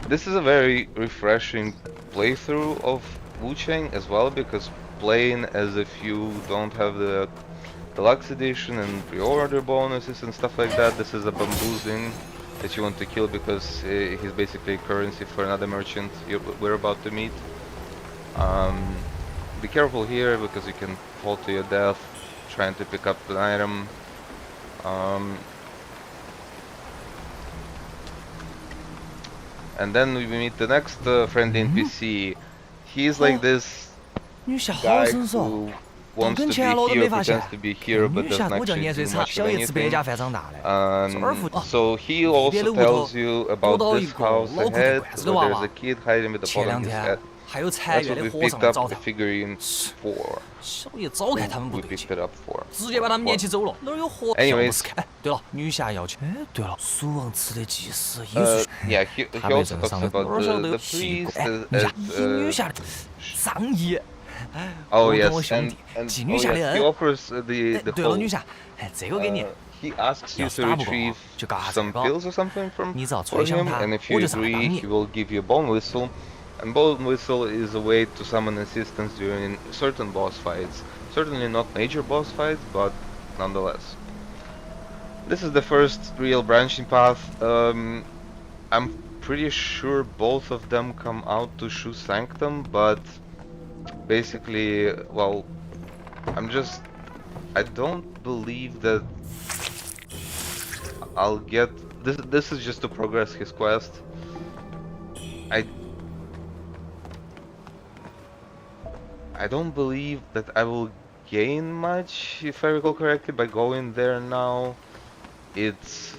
this is a very refreshing playthrough of Wuchang as well, because playing as if you don't have the deluxe edition and pre-order bonuses and stuff like that, this is a bamboozling that you want to kill, because he's basically currency for another merchant we're about to meet. be careful here because you can fall to your death trying to pick up an item. And then we meet the next friendly NPC. He's like this 女下好 guy 生爽， who 到 wants 跟 to 前了 be 我都 here, 没发现 pretends to be here, 看 but 女下 doesn't 我叫 actually 年岁 do 差， much of 小爷吃白 anything. 家饭长大的。这儿附 So he also 别的屋头 tells you 多 about 到一 this 个 house 老苦 ahead 罐子的 where 娃 there's 娃 a。kid hiding with the 前 ball 两 on his 天 head. 还有残 That's 月 what 的 we 和 picked 尚 up 找 the 他， figurine for. 小爷早看他们不 We 对劲 picked，it up for. 直接把他们撵起走了。哪儿有和尚 Anyways 不是看？哎，对了，女侠要去。哎，对了，蜀王祠的祭司也 Uh, 是。 yeah, he 他被 also 镇 talks 上的 about 哪儿晓得 the 有奇 priest 怪？哎， as, 你看 as 以女侠的上衣。 oh 我跟 yes, 我兄 and 弟 and 祭 oh 女侠 yes, 的 he 恩。 offers 哎， the 对了， whole. 女侠，哎，这个给你。 He asks you 要是 to 打不过 retrieve 就嘎这 some 个。 pills or something from 你只要 for 吹响 him, 它， and if 我 you 就上来帮 agree, 你 he。will give you a bone whistle. And bone whistle is a way to summon assistance during certain boss fights. Certainly not major boss fights, but nonetheless. This is the first real branching path. I'm pretty sure both of them come out to Shu Sanctum, but basically, well, I don't believe that I'll get this. This is just to progress his quest. I don't believe that I will gain much, if I recall correctly, by going there now. It's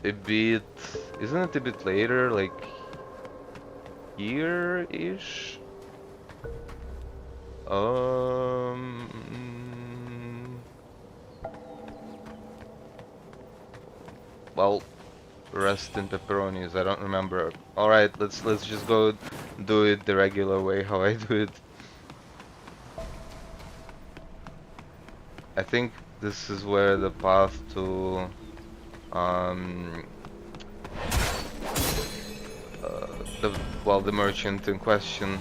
a bit, isn't it a bit later, like here-ish? Well, rest in pepperonis. I don't remember. All right, let's just go do it the regular way, how I do it. I think this is where the path to the merchant in question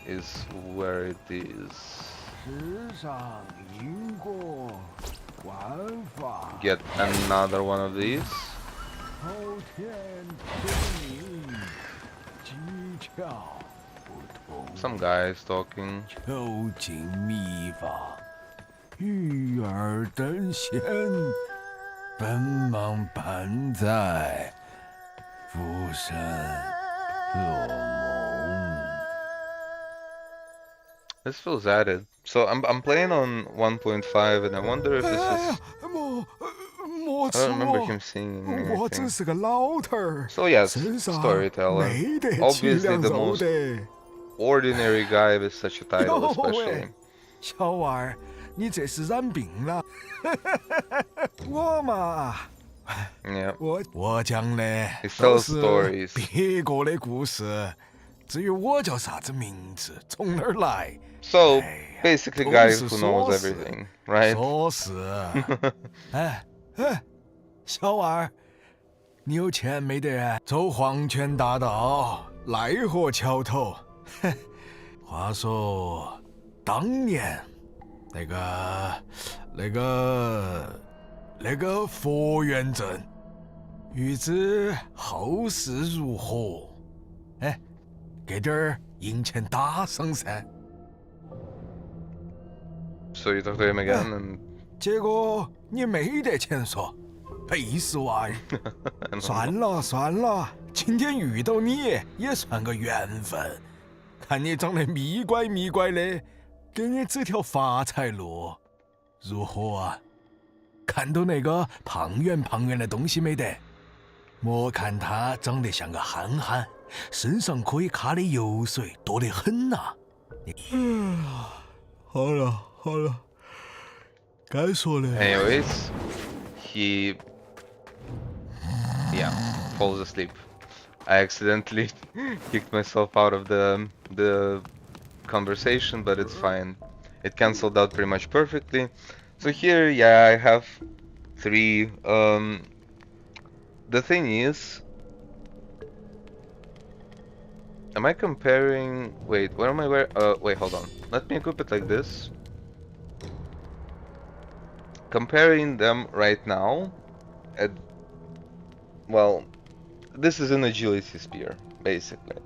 is where it is. Get another one of these. Some guys talking. 求尽秘法，育儿登仙，本忙半载，浮生若梦。 This feels added. So I'm playing on 1.5 and I wonder if this is. 莫 I 吃 don't remember 我， him singing 我只 anything. 是个老头儿， So yes, 身上 storyteller. 没得几 Obviously 两 the 肉 most 的。 ordinary guy with such a title, 哟 especially. 喂，小娃儿，你这是染病了。我嘛， Yeah. 我讲的 He 都 tells 是 stories. 别个的故事，至于我叫啥子名字，从哪儿来， So 哎呀， basically, 都 guy 是 who knows 琐事 everything, right? 说是。哎哎，小娃儿，你有钱没得？走黄泉大道，奈何桥头。哼，话说当年那个佛缘镇，欲知后事如何？哎，给点儿银钱打赏噻。 So you talk to him again, and 结果你没得钱说，背死娃儿。算了算了，今天遇到你也算个缘分。看你长得咪乖咪乖的，给你指条发财路，如何啊？看到那个胖圆的东西没得？莫看他长得像个憨憨，身上可以卡的油水多得很呐、好了好了，该说的。 anyways, he falls asleep. I accidentally kicked myself out of the conversation, but it's fine. It cancelled out pretty much perfectly. So here, yeah, I have 3. The thing is, am I comparing? Wait, what am I wearing? Wait, hold on. Let me equip it like this. Comparing them right now, well, this is an agility spear, basically.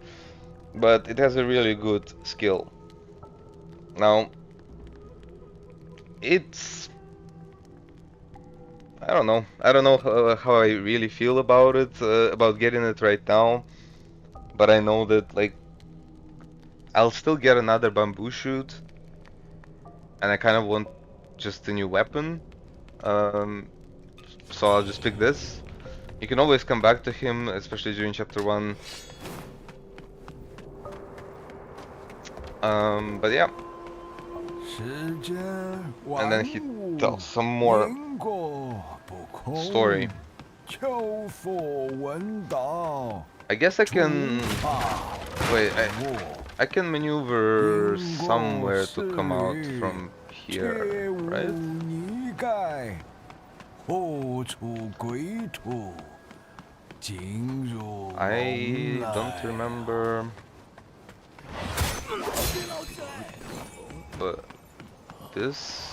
But it has a really good skill. Now, it's... I don't know. I don't know how I really feel about it, about getting it right now. But I know that, like, I'll still get another bamboo shoot. And I kind of want just a new weapon. So I'll just pick this. You can always come back to him, especially during chapter 1. But yeah. And then he tells some more story. I guess I can... Wait, I can maneuver somewhere to come out from here, right? I don't remember... But this...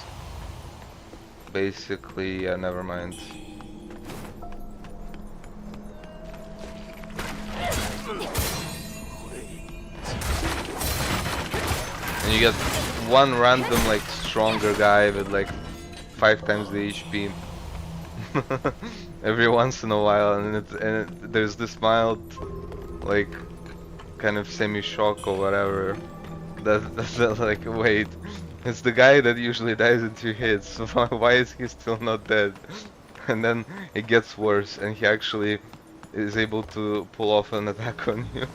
Basically, yeah, never mind. And you get one random, like, stronger guy with, like, 5 times the HP. Every once in a while, and there's this mild, like, kind of semi-shock or whatever. That's like, wait, it's the guy that usually dies in 2 hits, so why is he still not dead? And then it gets worse, and he actually is able to pull off an attack on you.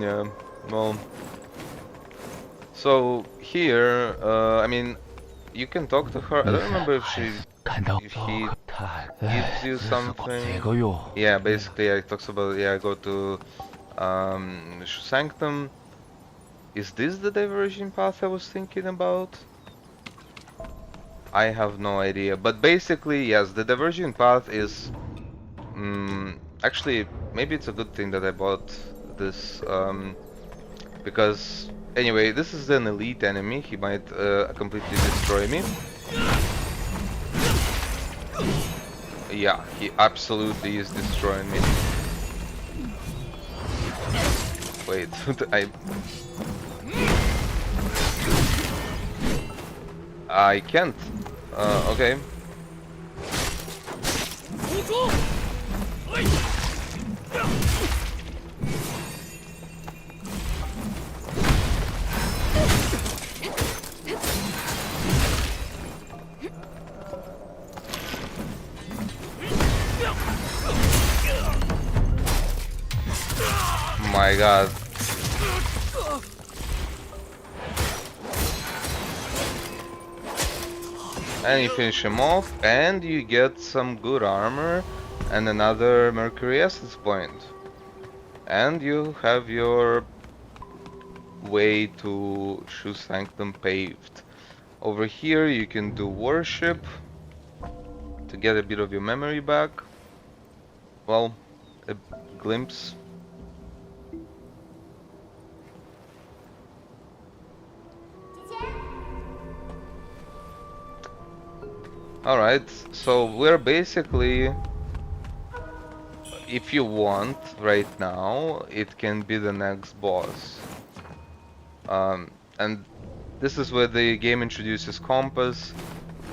Yeah, well... So, here, I mean, you can talk to her. I don't remember if he gives you something. Yeah, basically, it talks about, yeah, go to Sanctum. Is this the diversion path I was thinking about? I have no idea, but basically, yes, the diversion path is... actually, maybe it's a good thing that I bought this, because... Anyway, this is an elite enemy, he might completely destroy me. Yeah, he absolutely is destroying me. Wait, I can't. Okay. My god. And you finish him off, and you get some good armor and another Mercury Essence point. And you have your way to Shu Sanctum paved. Over here you can do worship to get a bit of your memory back. Well, a glimpse. Alright, so we're basically, if you want, right now, it can be the next boss. And this is where the game introduces compass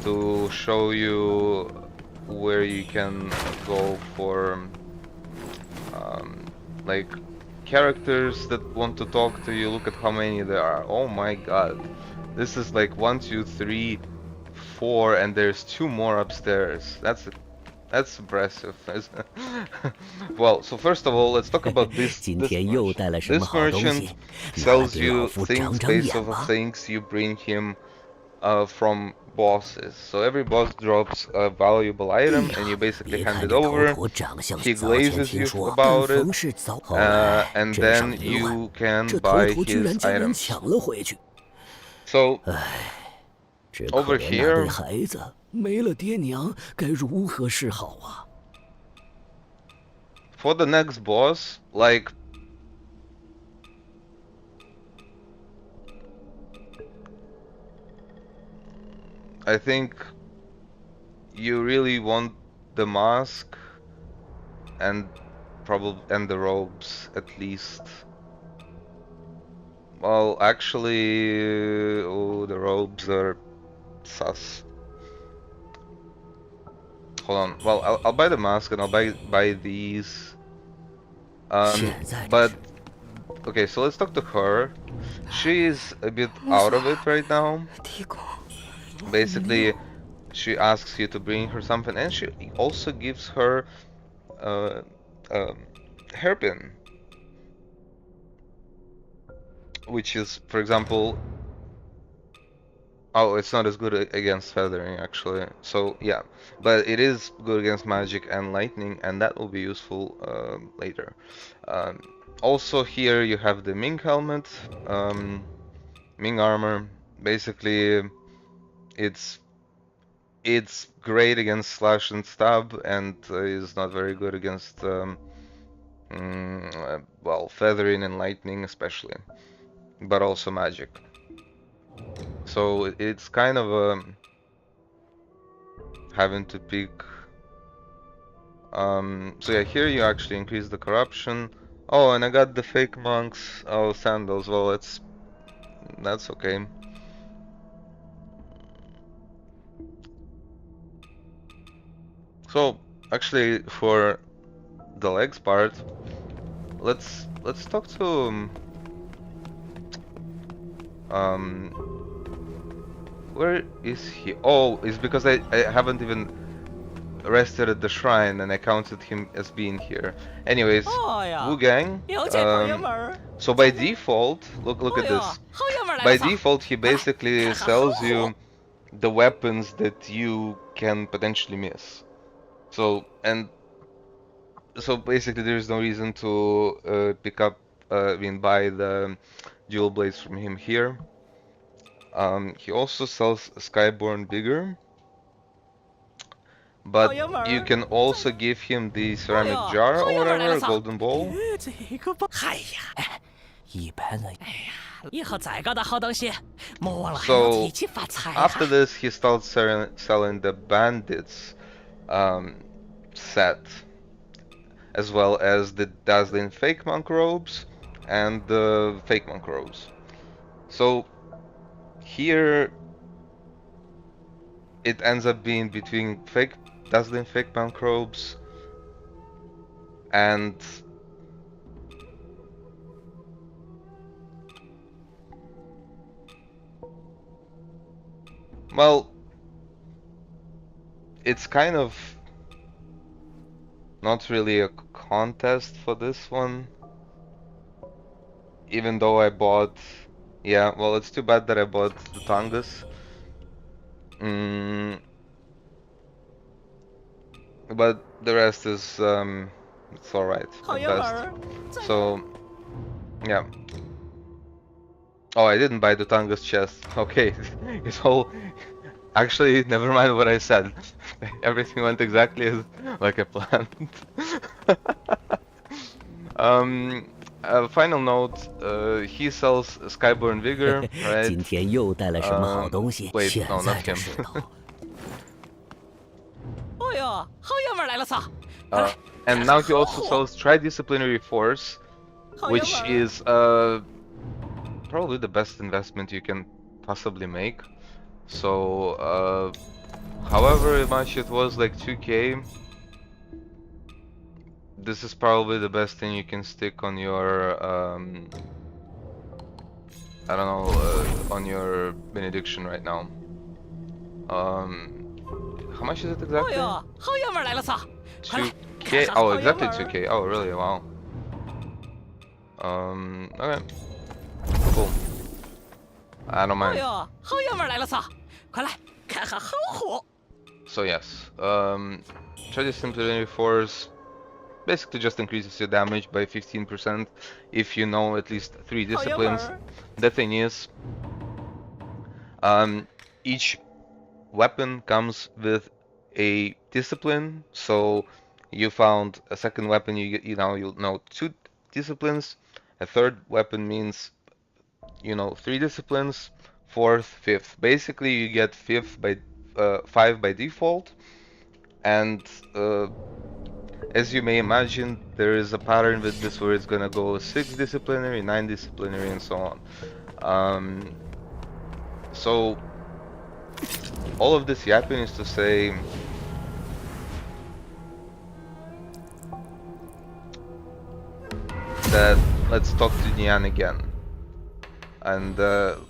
to show you where you can go for like characters that want to talk to you. Look at how many there are. Oh my god. This is like 1, 2, 3, 4, and there's 2 more upstairs. That's impressive. Well, so first of all, let's talk about this merchant. This merchant sells you things based off of things you bring him from bosses. So every boss drops a valuable item and you basically hand it over. He glazes you about it, and then you can buy his items. So over here, for the next boss, like, I think you really want the mask and the robes at least. Well, actually, oh, the robes are sus. Hold on. Well, I'll buy the mask and I'll buy these. But okay, so let's talk to her. She's a bit out of it right now. Basically, she asks you to bring her something, and she also gives her uh, hairpin, which is, for example, oh, it's not as good against feathering actually. So yeah, but it is good against magic and lightning, and that will be useful later. Um, Also here you have the Ming helmet, Ming armor. Basically, it's great against slash and stab, and is not very good against well, feathering and lightning especially, but also magic. So it's kind of having to pick. So yeah, here you actually increase the corruption. Oh, and I got the fake monks. Oh, sandals. Well, that's okay. So actually, for the legs part, let's talk to where is he? Oh, it's because I haven't even rested at the shrine and I counted him as being here. Anyways, Wuchang. So by default, look at this. By default, he basically sells you the weapons that you can potentially miss. So basically, there is no reason to pick up, buy the dual blades from him here. He also sells Skyborn Vigor, but you can also give him the ceramic jar or whatever, golden bowl. 一般人，以后再搞到好东西，莫忘了还 So 要一起发财哈。 after this, he starts selling the bandits set, as well as the dazzling fake monk robes and the fake monk robes. So here it ends up being between dazzling fake monk robes and well, it's kind of not really a contest for this one, even though I bought, yeah, well, it's too bad that I bought the Tungus. But the rest is it's alright at best. So yeah. Oh, I didn't buy the Tungus chest. Okay, it's all actually, never mind what I said. Everything went exactly as like I planned. Final note, he sells Skyborn Vigor, right? 今天又带了什么好东西？ Wait, 现 no, 在 not 这 him. 势头。哎呦，好爷们儿来了撒！ And now he also sells Tri-Disciplinary Force, which is probably the best investment you can possibly make. So, however much it was, like 2k, this is probably the best thing you can stick on your, I don't know, on your benediction right now. How much is it exactly? 哎呦，好爷们儿来了撒！快来， 2k? Oh, exactly 2k. Oh, really? Wow. Okay. Cool. I don't 哎 mind. 呦，好爷们儿来了撒！快来看下好货。 So yes, Tri-Disciplinary Force basically just increases your damage by 15% if you know at least 3 disciplines. The thing is, each weapon comes with a discipline, so you found a second weapon, you'll know 2 disciplines. A third weapon means 3 disciplines, 4th, 5th. Basically, you get 5 by default, and as you may imagine, there is a pattern with this where it's gonna go 6 disciplinary, 9 disciplinary, and so on. So all of this yapping is to say that let's talk to Nian again. And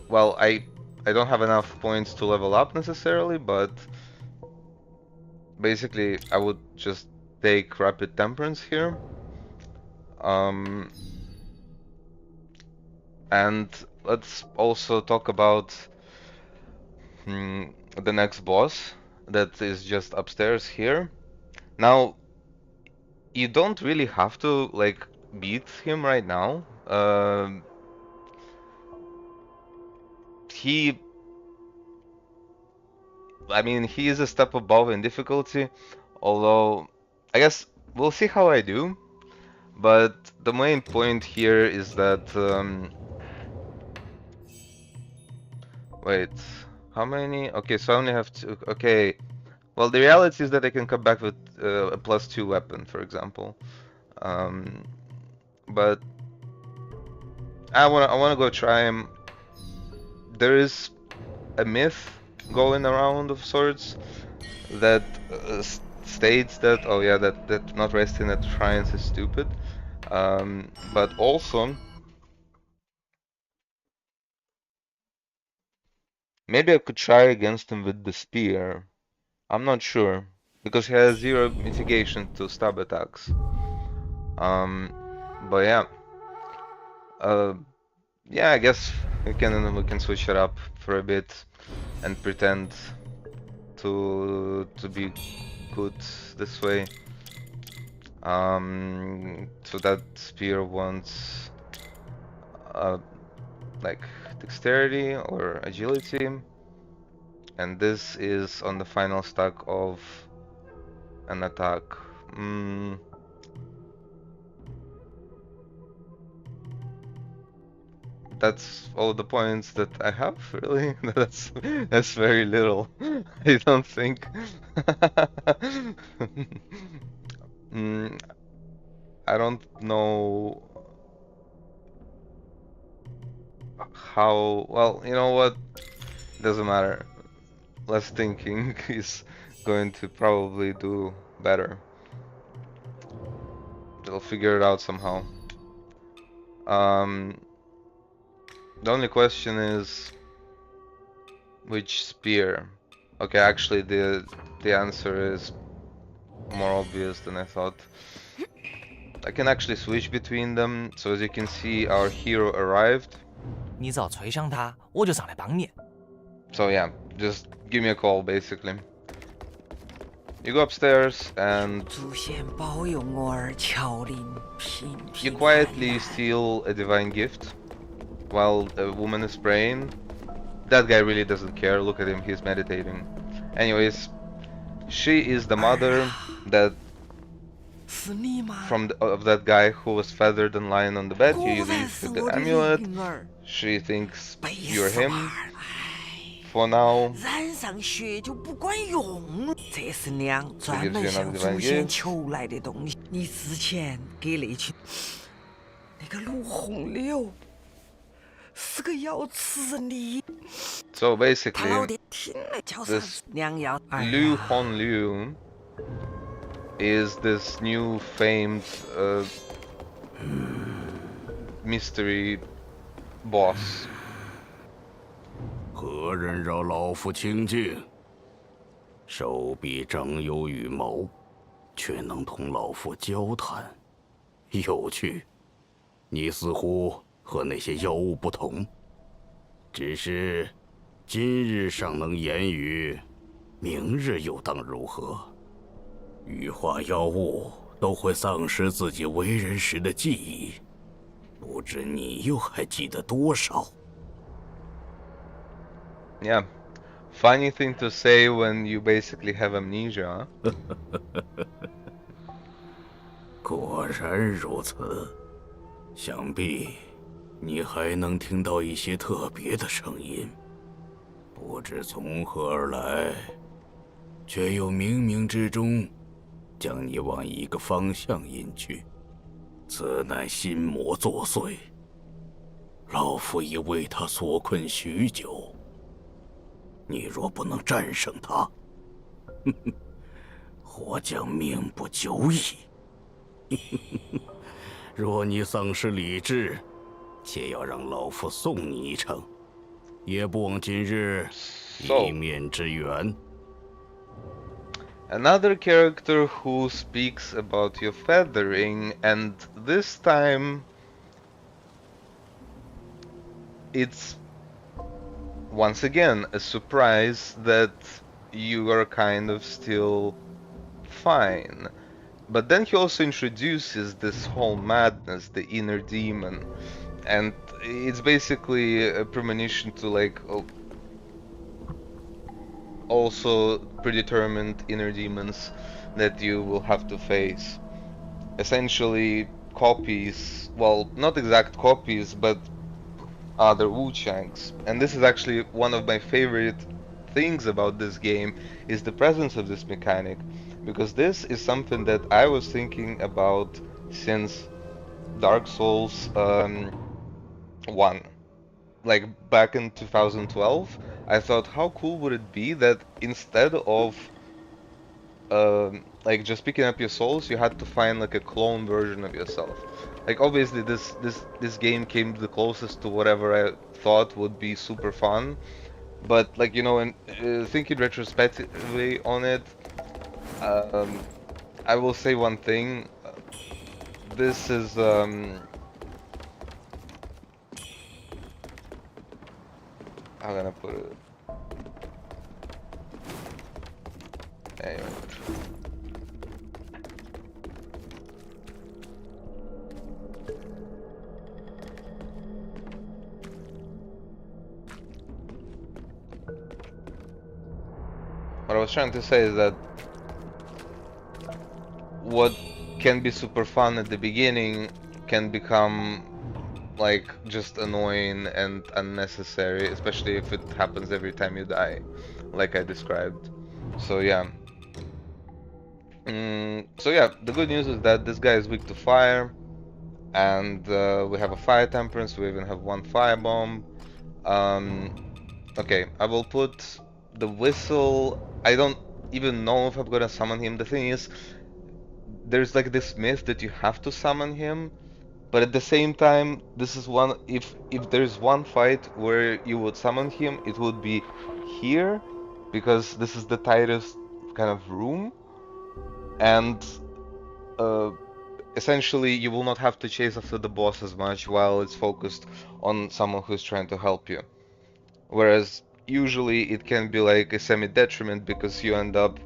well, I don't have enough points to level up necessarily, but basically I would just take rapid temperance here. And let's also talk about the next boss that is just upstairs here. Now, you don't really have to like beat him right now. I mean, he is a step above in difficulty, although I guess we'll see how I do. But the main point here is that wait, how many? Okay, so I only have two. Okay, well, the reality is that I can come back with a +2 weapon, for example. But I wanna go try him. There is a myth going around of sorts that states that, oh yeah, that not resting at shrines is stupid. But also maybe I could try against him with the spear. I'm not sure because he has 0 mitigation to stab attacks. But yeah, yeah, I guess we can switch it up for a bit and pretend to be good this way. So that spear wants like dexterity or agility, and this is on the final stack of an attack. That's all the points that I have, really. That's very little. I don't think. I don't know how. Well, you know what? Doesn't matter. Less thinking is going to probably do better. They'll figure it out somehow. The only question is which spear. Okay, actually the answer is more obvious than I thought. I can actually switch between them. So as you can see, our hero arrived. 你只要吹响它，我就上来帮你。 So yeah, just give me a call basically. You go upstairs and 祖先保佑我儿乔林平 you 平 quietly steal a divine gift while a woman is praying. That guy really doesn't care. Look at him, he's meditating. Anyways, she is the mother that 是你吗？ of that guy who was feathered and lying on the bed. 果 You 然 leave 是 with the 我的 amulet. 灵儿， She thinks 被 you're 死 him 娃儿。哎， for now. 染上血就不管用了。这是娘专门 gives you 向 another 祖 divine 先 gift. 求来的东西。你之前给那群那个卢红柳是个要吃人的， So 他 basically, 老爹听了叫啥 this 娘要。哎 Liu 呀 Honliu is this new famed mystery boss. 何人扰老夫清静？手臂正有羽毛，却能同老夫交谈，有趣。你似乎和那些妖物不同，只是今日尚能言语，明日又当如何？羽化妖物都会丧失自己为人时的记忆，不知你又还记得多少？ Yeah, funny thing to say when you basically have amnesia. Huh? 果然如此，想必你还能听到一些特别的声音，不知从何而来，却又冥冥之中将你往一个方向引去，此乃心魔作祟。老夫已为他所困许久。你若不能战胜他，或将命不久矣。若你丧失理智，且要让老夫送你一程，也不枉今日一面之缘。Another character who speaks about your feathering, and this time it's once again a surprise that you are kind of still fine. But then he also introduces this whole madness, the inner demon, and it's basically a premonition to like also predetermined inner demons that you will have to face. Essentially copies, well, not exact copies, but other Wuchangs. And this is actually one of my favorite things about this game, is the presence of this mechanic, because this is something that I was thinking about since Dark Souls 1. Like back in 2012, I thought how cool would it be that instead of like just picking up your souls, you had to find like a clone version of yourself. Like obviously this game came the closest to whatever I thought would be super fun, but like, you know, and thinking retrospectively on it, I will say one thing. This is how can I put it? Anyway. What I was trying to say is that what can be super fun at the beginning can become like just annoying and unnecessary, especially if it happens every time you die, like I described. So yeah. So yeah, the good news is that this guy is weak to fire, and we have a fire temperance. We even have one fire bomb. Okay, I will put the whistle. I don't even know if I'm gonna summon him. The thing is, there's like this myth that you have to summon him, but at the same time, this is one, if there's one fight where you would summon him, it would be here, because this is the tightest kind of room, and essentially you will not have to chase after the boss as much while it's focused on someone who's trying to help you. Whereas usually it can be like a semi-detriment, because you end up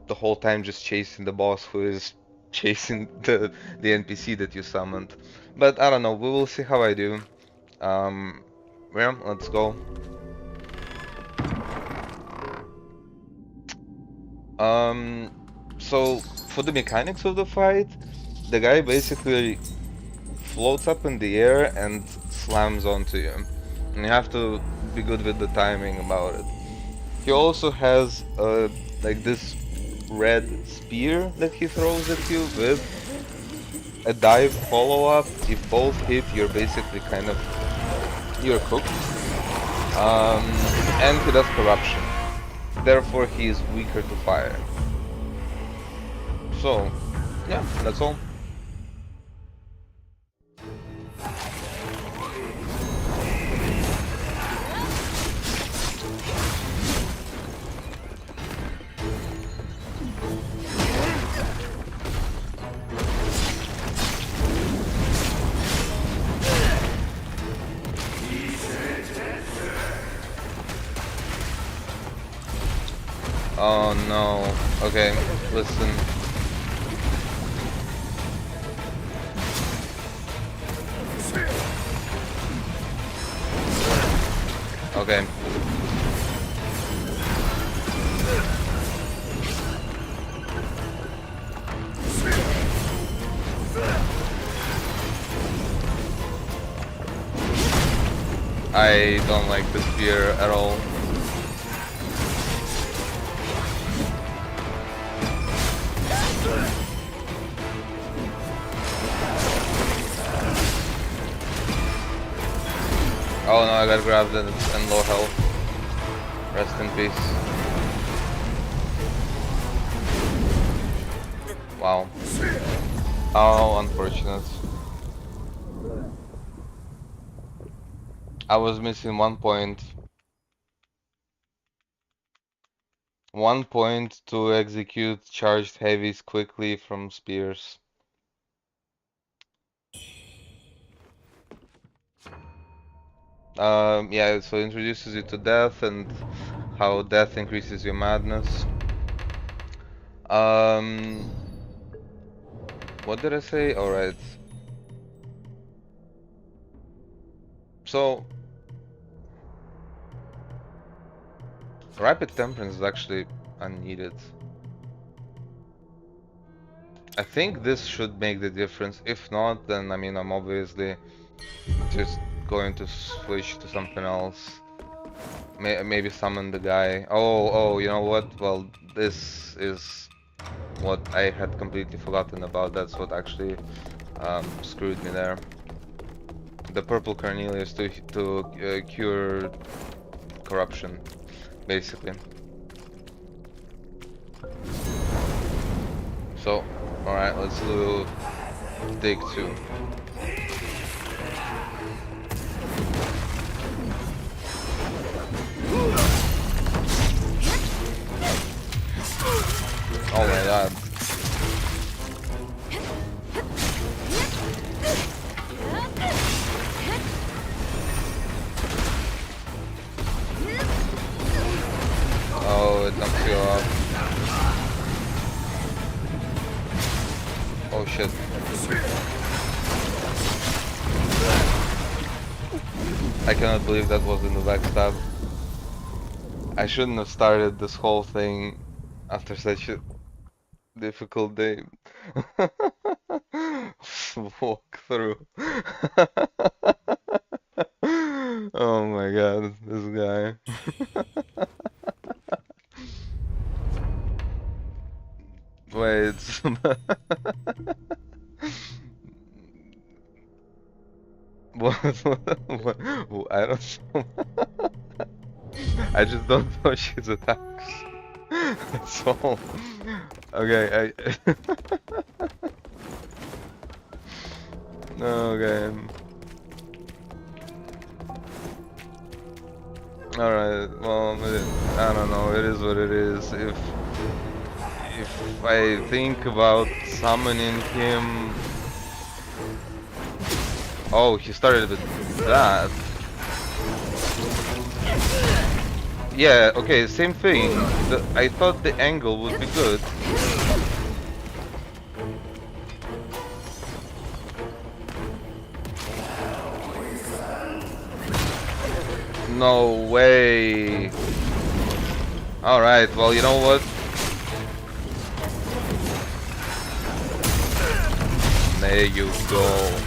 the whole time just chasing the boss who is chasing the NPC that you summoned. But I don't know, we will see how I do. Yeah, let's go. So for the mechanics of the fight, the guy basically floats up in the air and slams onto you, and you have to be good with the timing about it. He also has like this red spear that he throws at you with a dive follow-up. If both hit, you're basically kind of, you're cooked. And he does corruption, therefore he is weaker to fire. So yeah, that's all. Oh no. Okay, listen. Okay. I don't like the spear at all. Oh no, I got grabbed and low health. Rest in peace. Wow. How unfortunate. I was missing 1 point. 1 point to execute charged heavies quickly from spears. Yeah, so it introduces you to death and how death increases your madness. What did I say? Alright. So, rapid temperance is actually unneeded. I think this should make the difference. If not, then I mean, I'm obviously just going to switch to something else. Maybe summon the guy. Oh, you know what? Well, this is what I had completely forgotten about. That's what actually screwed me there. The purple Cornelius to cure corruption, basically. So, alright, let's do dig 2. Oh my god. Oh, it knocks you off. Oh shit. I cannot believe that was in the backstab. I shouldn't have started this whole thing after such a difficult day. Walk through. Oh my god, this guy. Wait. What? I don't know. I just don't know she's attacks. That's all. Okay, okay. Alright, well, I don't know, it is what it is. If I think about summoning him... Oh, he started with that. Yeah, okay, same thing. I thought the angle would be good. No way. Alright, well, you know what? There you go.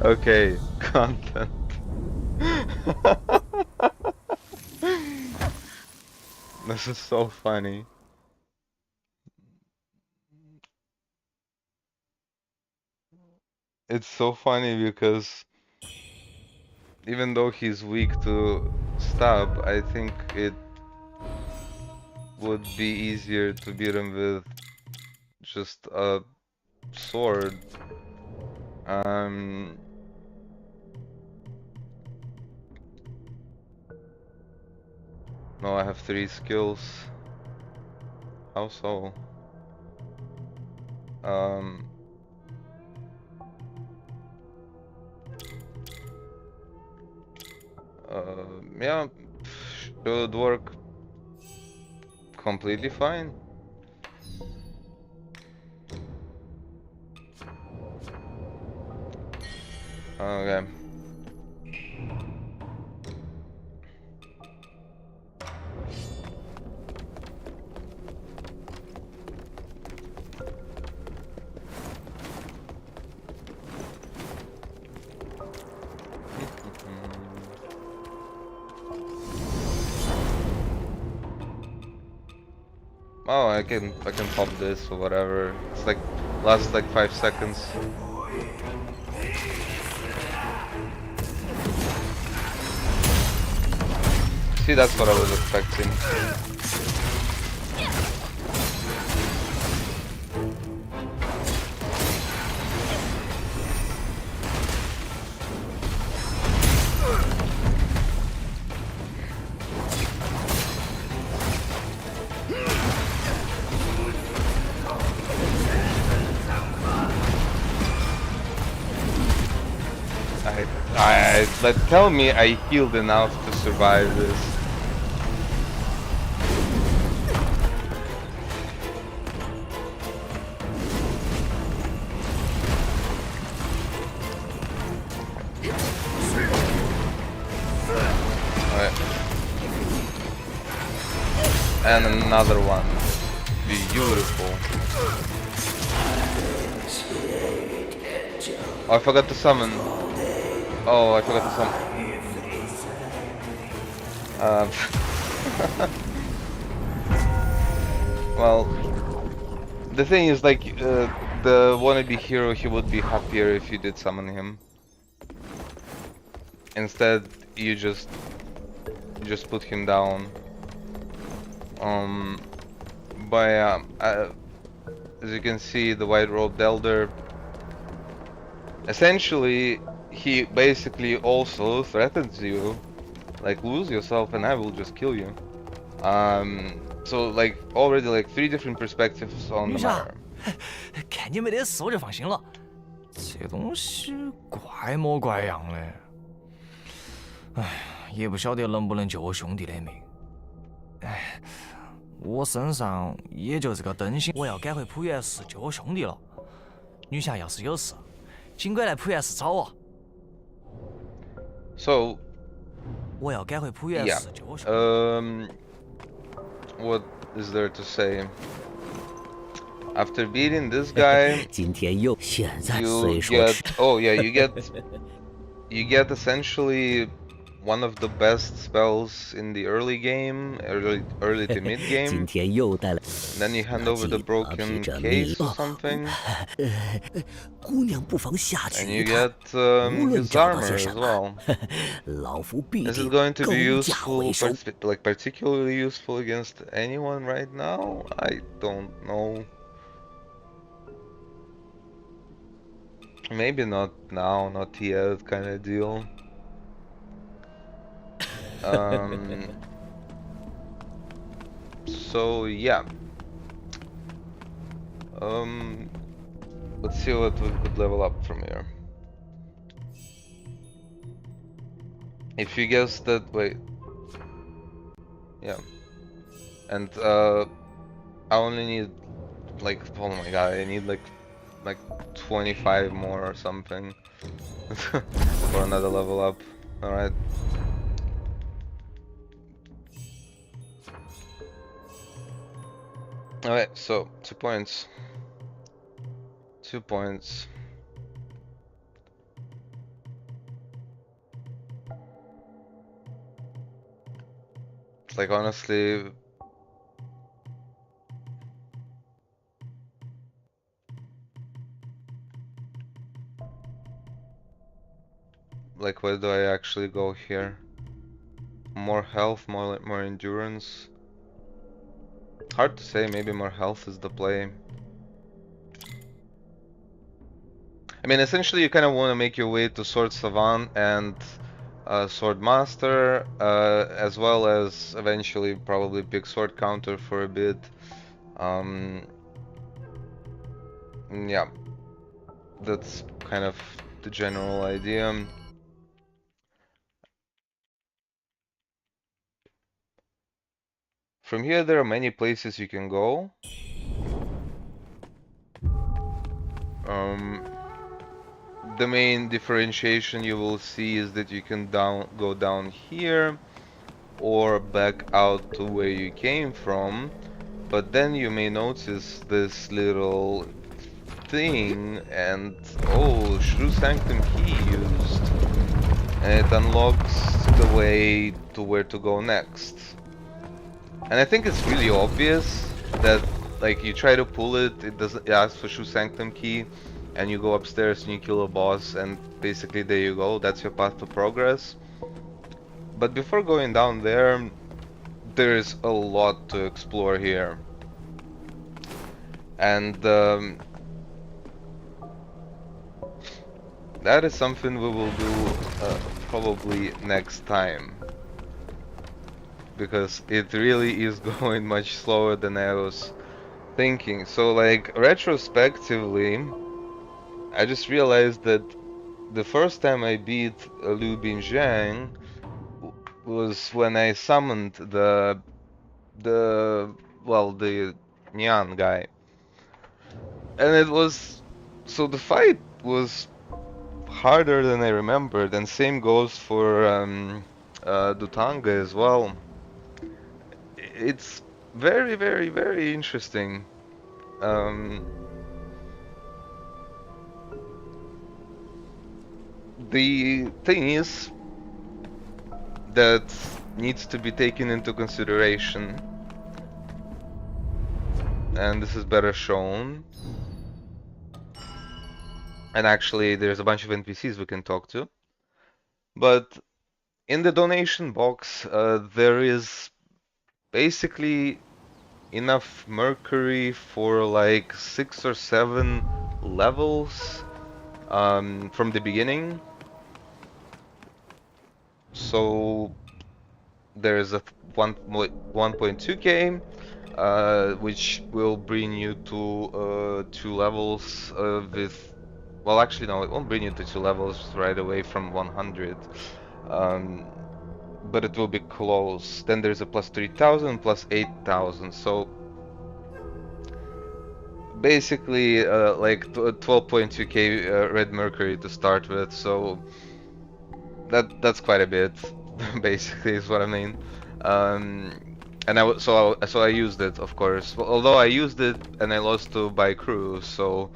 Okay, content. This is so funny. It's so funny because even though he's weak to stab, I think it would be easier to beat him with just a sword. No, I have 3 skills. How so? Yeah, should work completely fine. Okay. Oh, I can pop this or whatever. It's like lasts like 5 seconds. See, that's what I was expecting. But tell me I healed enough to survive this. Alright. And another one. Beautiful. Oh, I forgot to summon. Oh, I forgot to summon. Well, the thing is, like, the wannabe hero, he would be happier if you did summon him. Instead, you just put him down. But yeah, as you can see, the white-robed elder. Essentially, he basically also threatens you, like, lose yourself and I will just kill you. So like already like 3 different perspectives on the matter. 看你没得事我就放心了。这东西怪模怪样的，哎，也不晓得能不能救我兄弟的命。哎，我身上也就这个灯芯，我要赶回浦原市救我兄弟了。女侠要是有事，尽管来浦原市找我。So, 我要赶回浦原市救我兄弟。What is there to say? After beating this guy, 今天又现在 you 虽说 get 是 oh yeah, you get essentially one of the best spells in the early game, early to mid 今 game. 天又带来 Then you hand over the broken case or something, 姑娘不妨下 and you 去一探， get 无论 his 找到 armor 些 as 什么 well. 老夫必 Is 定 it going to 更 be 加 useful, 回首。 like particularly useful against anyone right now? I don't know. Maybe not now, not yet, kind of deal. So yeah. Let's see what we could level up from here. If you guess that, wait. Yeah. And I only need like, oh my god, I need like 25 more or something for another level up. Alright. Alright, so 2 points. 2 points. It's like honestly, like where do I actually go here? More health, more endurance. Hard to say, maybe more health is the play. I mean, essentially you kind of want to make your way to Sword Savant and Sword Master, as well as eventually probably pick Sword Counter for a bit. Yeah, that's kind of the general idea. From here there are many places you can go. The main differentiation you will see is that you can go down here or back out to where you came from, but then you may notice this little thing and oh, Shrew Sanctum key used, and it unlocks the way to where to go next. And I think it's really obvious, that like you try to pull it, it doesn't. It asks for Shu Sanctum key, and you go upstairs and you kill a boss, and basically there you go. That's your path to progress. But before going down there, there's a lot to explore here, and that is something we will do probably next time, because it really is going much slower than I was thinking. So like retrospectively, I just realized that the first time I beat Liu Binzhang was when I summoned the Nian guy, and it was, so the fight was harder than I remembered, and same goes for Dutanga as well. It's very, very, very interesting. The thing is that needs to be taken into consideration, and this is better shown. And actually, there's a bunch of NPCs we can talk to. But in the donation box, there is basically enough mercury for like 6 or 7 levels from the beginning. So there's a 1.2k, which will bring you to 2 levels with. Well, actually, no, it won't bring you to 2 levels right away from 100, but it will be close. Then there's a plus 3000, plus 8000, so basically like 12.2k red mercury to start with. So that's quite a bit, basically, is what I mean. And so I used it, of course. Well, although I used it and I lost to by crew, so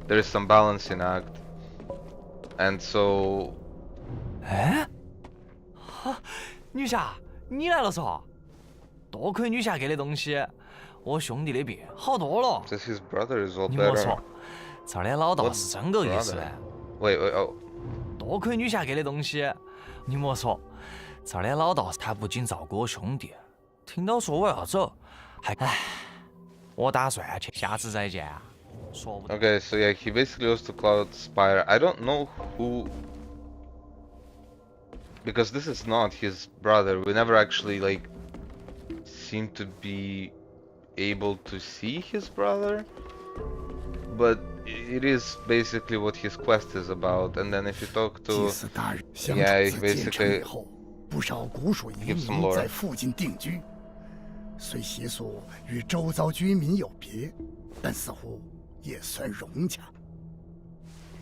there is some balancing act. And so. 哎，哈，女侠，你来了嗦！多亏女侠给的东西，我兄弟的病好多了。 Says his brother is all 你莫 better. 说，这儿的老道是真够意思的。 Wait, oh. 多亏女侠给的东西，你莫说，这儿的老道他不仅照顾我兄弟，听到说我要走，还唉，我打算去，下次再见啊。说不定。 Okay, so yeah, he basically goes to Cloud Spire. I don't know who, because this is not his brother. We never actually like seem to be able to see his brother, but it is basically what his quest is about. And then if you talk to, 祭司大人，相 yeah, 传 he 自建成以 basically 后，不少古蜀移 gives some 民 lore. 在附近定居，虽习俗与周遭居民有别，但似乎也算融洽。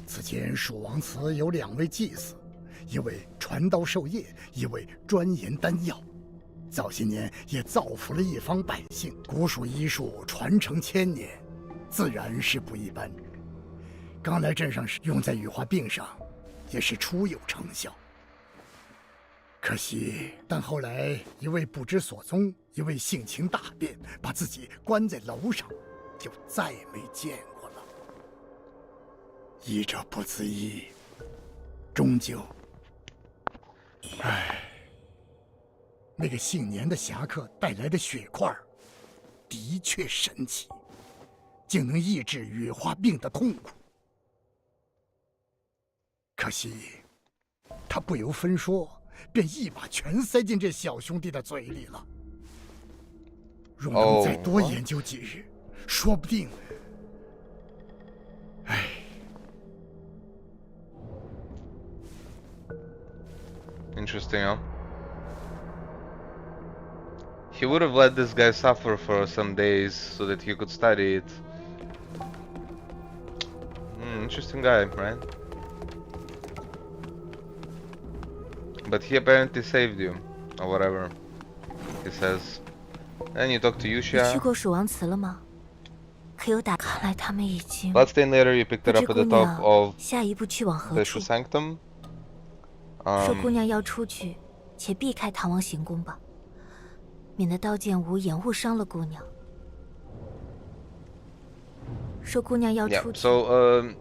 此间蜀王祠有2位祭司，一位传道授业，一位专研丹药。早些年也造福了一方百姓。古蜀医术传承1000年，自然是不一般。刚来镇上时用在羽化病上，也是初有成效。可惜，但后来一位不知所踪，一位性情大变，把自己关在楼上，就再没见过了。医者不自医，终究，唉，那个姓年的侠客带来的血块，的确神奇，竟能抑制羽化病的痛苦。可惜，他不由分说，便一把全塞进这小兄弟的嘴里了。若能再多研究几日，说不定……唉。 Interesting, huh? He would have let this guy suffer for some days so that he could study it. Interesting guy, right? But he apparently saved you, or whatever he says. Then you talk to 你 Yuxia. 去过蜀王祠了吗？可有打？看来他们已经。 Bloodstained later, you picked 不 it 知 up at 姑 the top 娘 of 下一步去往何 the 处 Shu？ Sanctum. 说姑娘要出去，且避开唐王行宫吧，免得刀剑无眼误伤了姑娘。说姑娘要 Yeah, 出去。 so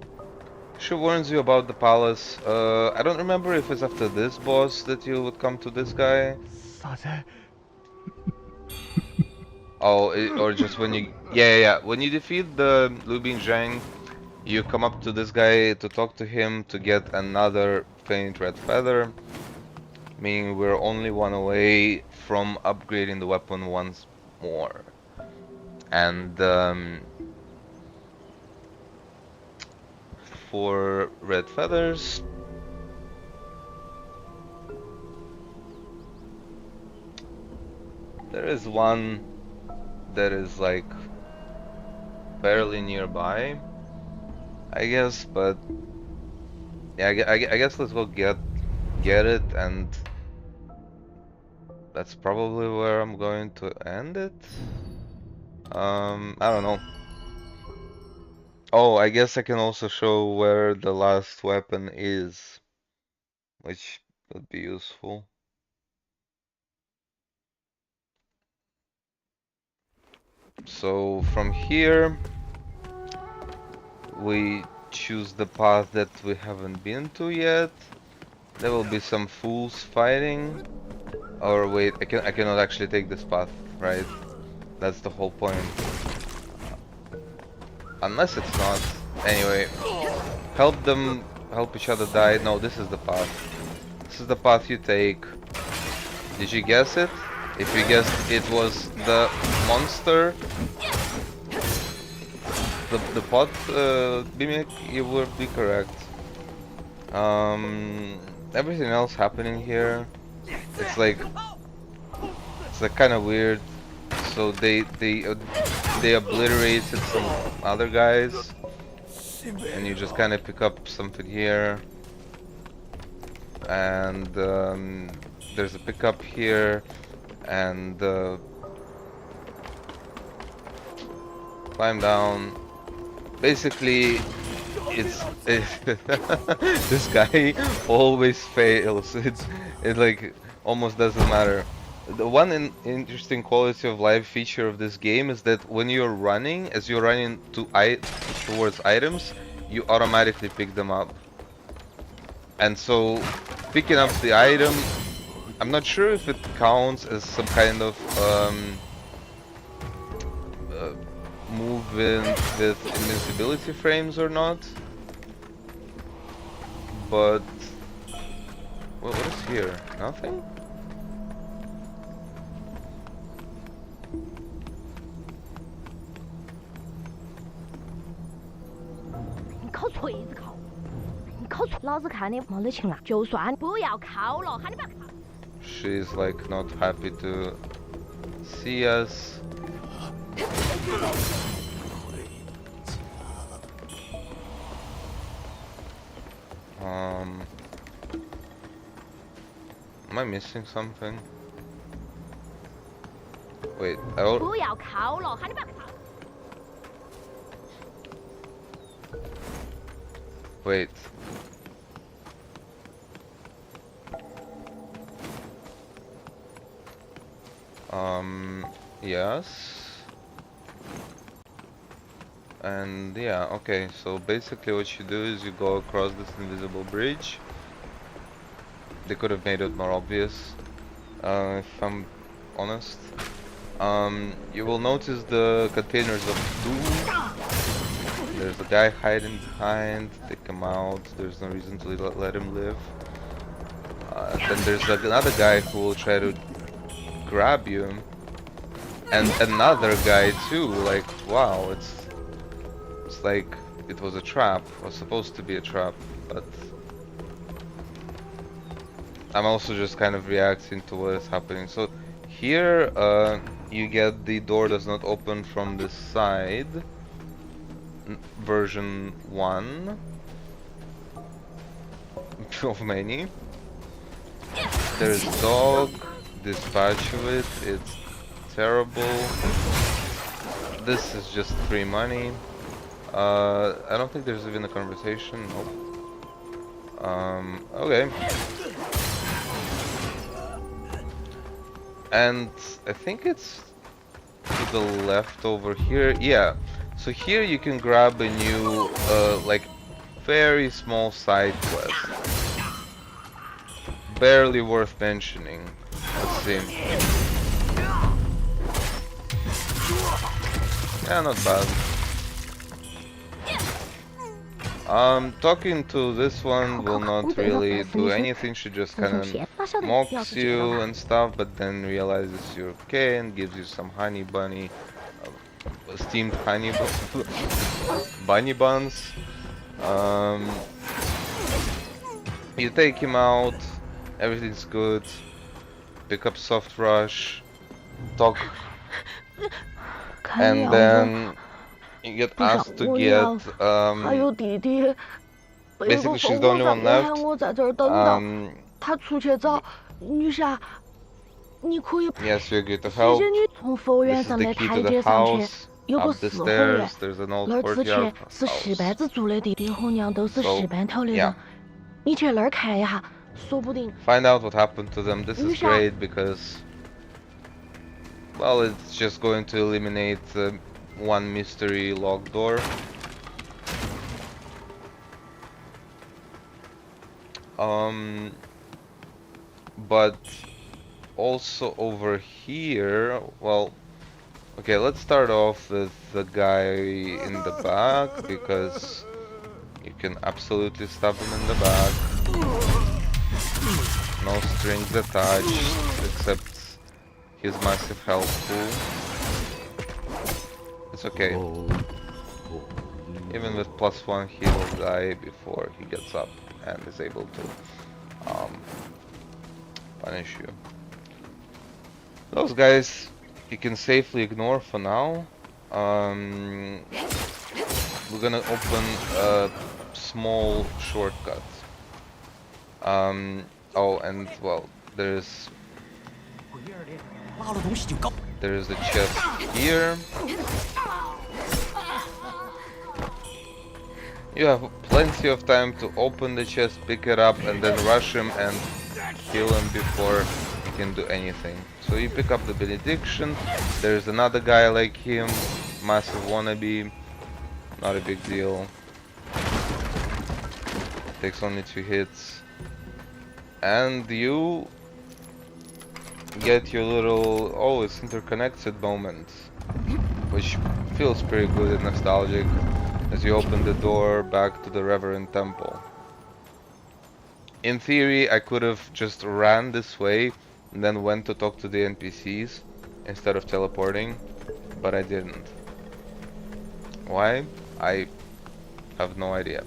she warns you about the palace. I don't remember if it's after this boss that you would come to this guy. 啥子？ Oh, or just when you... Yeah. When you defeat the Lubin Zhang, you come up to this guy to talk to him to get another faint red feather. Meaning we're only one away from upgrading the weapon once more. And for red feathers, there is one that is like fairly nearby, I guess, but yeah, I guess let's go get it, and that's probably where I'm going to end it. I don't know. Oh, I guess I can also show where the last weapon is, which would be useful. So from here, we choose the path that we haven't been to yet. There will be some fools fighting. Or wait, I cannot actually take this path, right? That's the whole point. Unless it's not. Anyway, help each other die. No, this is the path. This is the path you take. Did you guess it? If you guessed it was the monster, the pot mimic, you would be correct. Everything else happening here, it's like kind of weird. So they obliterated some other guys, and you just kind of pick up something here, and there's a pickup here, and climb down. Basically, it's this guy always fails. It like almost doesn't matter. The one interesting quality of life feature of this game is that when you're running, as you're running towards items, you automatically pick them up. And so, picking up the item, I'm not sure if it counts as some kind of movement with invincibility frames or not. But what is here? Nothing? She's like not happy to see us. Am I missing something? Wait, wait. Yes. And yeah, okay, so basically what you do is you go across this invisible bridge. They could have made it more obvious, if I'm honest. You will notice the containers of doom. There's a guy hiding behind, take him out, there's no reason to let him live. Then there's another guy who will try to grab you. And another guy too, like, wow, it's like it was a trap, or supposed to be a trap, but I'm also just kind of reacting to what is happening. So here, you get the door does not open from this side, version 1 of many. There's dog, dispatch of it, it's terrible. This is just free money. I don't think there's even a conversation. Nope. Okay. And I think it's to the left over here. Yeah. So here you can grab a new, like, very small side quest. Barely worth mentioning. Let's see. Yeah, not bad. Talking to this one will not really do anything. She just kind of mocks you and stuff, but then realizes you're okay and gives you some honey bunny, steamed honey bunny buns. You take him out, everything's good. Pick up soft rush, talk, and then you get asked to get basically she's the only one left. Yes, you agree to help. This is the key to the house. Up the stairs, there's an old courtyard house. So, yeah. Find out what happened to them. This is great because, well, it's just going to eliminate one mystery locked door. But also over here, well, okay, let's start off with the guy in the back because you can absolutely stab him in the back. No strings attached except his massive health pool. It's okay. Even with +1 he will die before he gets up and is able to punish you. Those guys you can safely ignore for now. We're gonna open a small shortcut. Oh, and well, there's the chest here. You have plenty of time to open the chest, pick it up, and then rush him and kill him before he can do anything. So you pick up the benediction. There's another guy like him, massive wannabe, not a big deal. Takes only 2 hits. And you get your little, oh, it's interconnected moment, which feels pretty good and nostalgic as you open the door back to the Reverend Temple. In theory, I could have just ran this way and then went to talk to the NPCs instead of teleporting, but I didn't. Why? I have no idea.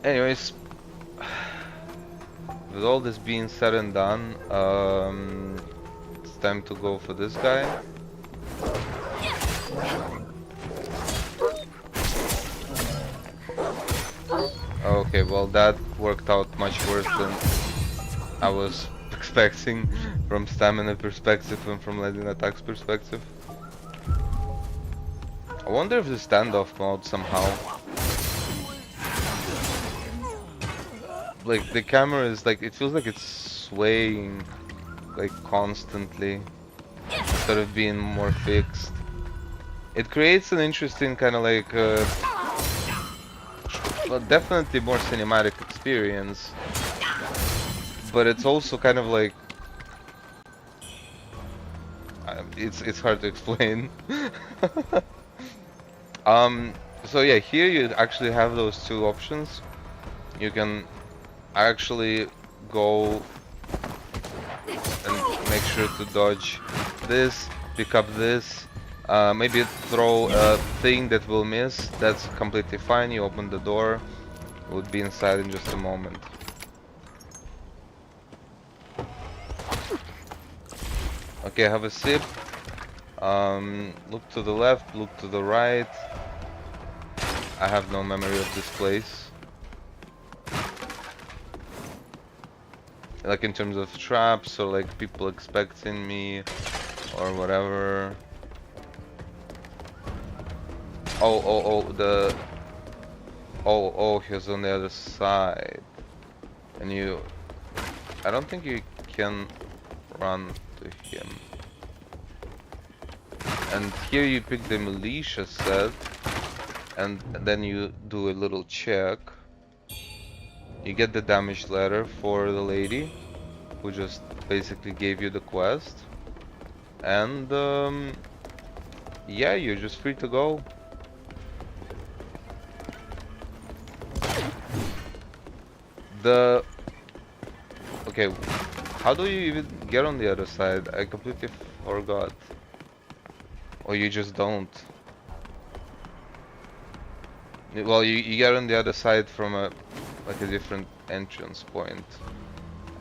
Anyways, with all this being said and done, it's time to go for this guy. Okay, well that worked out much worse than I was expecting from stamina perspective and from landing attacks perspective. I wonder if the standoff mode somehow, like the camera is like, it feels like it's swaying like constantly instead of being more fixed. It creates an interesting kind of like well, definitely more cinematic experience, but it's also kind of like it's hard to explain. So yeah, here you actually have those 2 options. You can actually go and make sure to dodge this, pick up this, maybe throw a thing that will miss. That's completely fine. You open the door, it would be inside in just a moment. Okay, have a sip. Look to the left, look to the right. I have no memory of this place. Like in terms of traps or like people expecting me or whatever. Oh, he's on the other side. And you... I don't think you can run to him. And here you pick the militia set, and then you do a little check. You get the damage letter for the lady, who just basically gave you the quest. And yeah, you're just free to go. Okay, how do you even get on the other side? I completely forgot. Or you just don't. Well, you get on the other side from a different entrance point,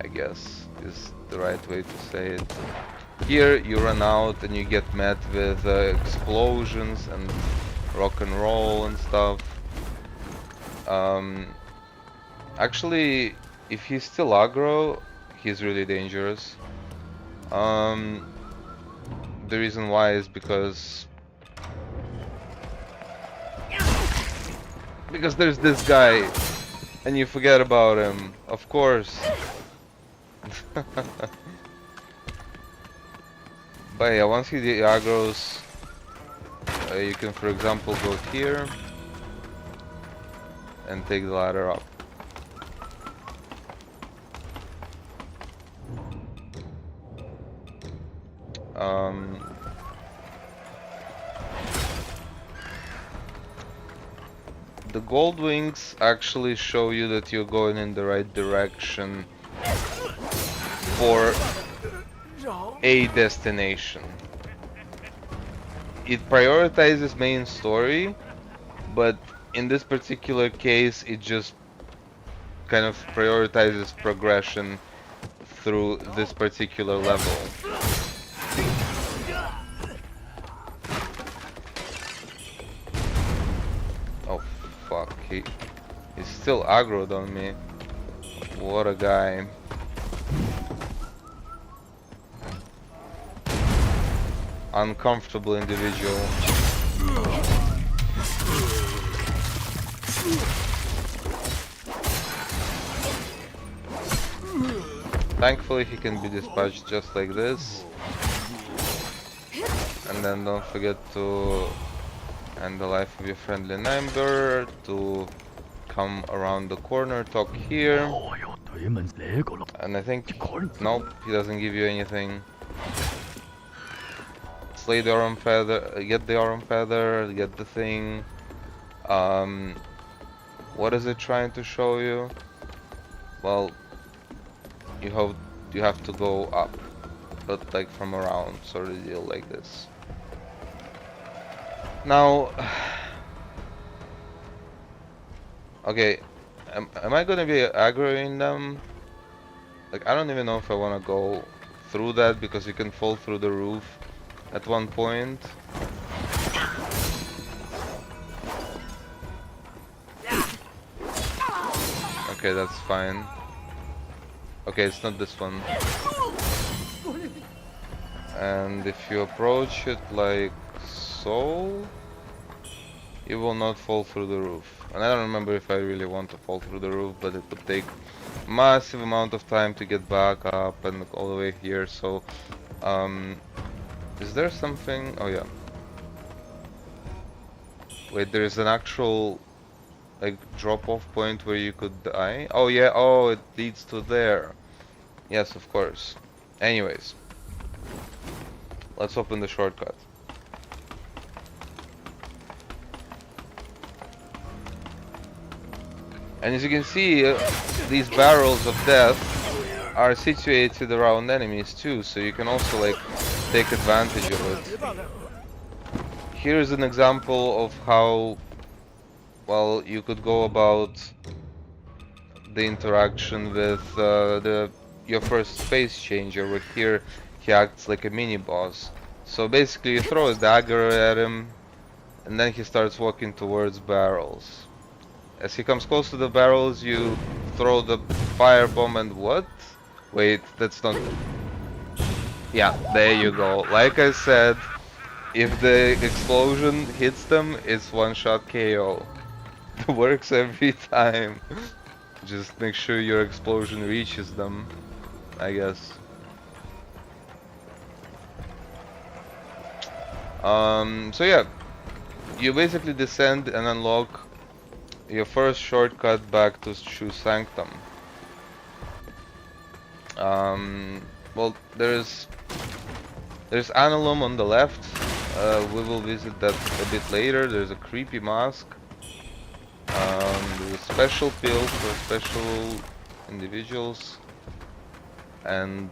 I guess is the right way to say it. Here you run out and you get met with explosions and rock and roll and stuff. Actually, if he's still aggro, he's really dangerous. The reason why is because there's this guy and you forget about him, of course. But yeah, once he aggroes, you can, for example, go here and take the ladder up. The gold wings actually show you that you're going in the right direction for a destination. It prioritizes main story, but in this particular case it just kind of prioritizes progression through this particular level. Oh fuck, he's still aggroed on me. What a guy. Uncomfortable individual. Thankfully he can be dispatched just like this. And then don't forget to end the life of your friendly neighbor, to come around the corner, talk here. And I think, nope, he doesn't give you anything. Slay the Aurum Feather, get the Aurum Feather, get the thing. What is it trying to show you? Well, you have to go up, but like from around, sort of deal like this. Now, okay, am I gonna be aggroing them? Like, I don't even know if I wanna go through that, because you can fall through the roof at one point. Okay, that's fine. Okay, it's not this one. And if you approach it like so, you will not fall through the roof. And I don't remember if I really want to fall through the roof, but it would take massive amount of time to get back up and all the way here. So is there something? Oh yeah, wait, there is an actual like drop-off point where you could die. Oh yeah, oh, it leads to there. Yes, of course. Anyways, let's open the shortcut. And as you can see, these barrels of death are situated around enemies too, so you can also like take advantage of it. Here's an example of how well you could go about the interaction with your first space changer, where here he acts like a mini boss. So basically you throw a dagger at him and then he starts walking towards barrels. As he comes close to the barrels, you throw the firebomb and what? Wait, that's not... Yeah, there you go. Like I said, if the explosion hits them, it's one-shot KO. It works every time. Just make sure your explosion reaches them, I guess. So yeah, you basically descend and unlock your first shortcut back to Shu Sanctum. Well, there's Annulum on the left. We will visit that a bit later. There's a creepy mask. There's a special pill for special individuals, and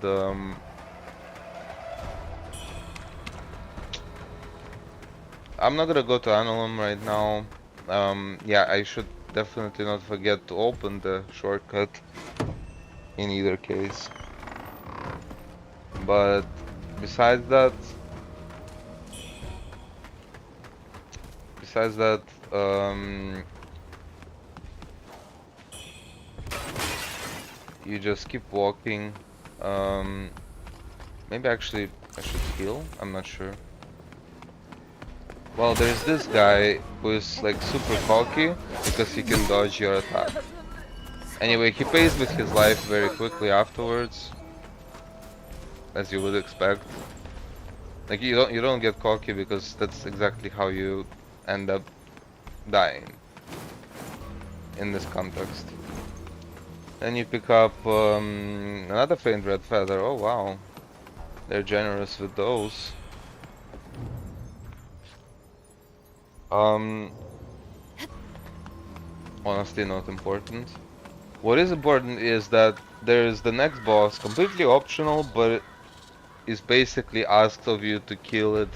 I'm not gonna go to Annulum right now. Yeah, I should definitely not forget to open the shortcut in either case. But besides that, you just keep walking. Maybe actually I should heal. I'm not sure. Well, there's this guy who is like super cocky because he can dodge your attack. Anyway, he pays with his life very quickly afterwards, as you would expect. Like you don't get cocky because that's exactly how you end up dying in this context. Then you pick up another faint red feather. Oh wow, they're generous with those. Honestly not important. What is important is that there is the next boss, completely optional, but it is basically asked of you to kill it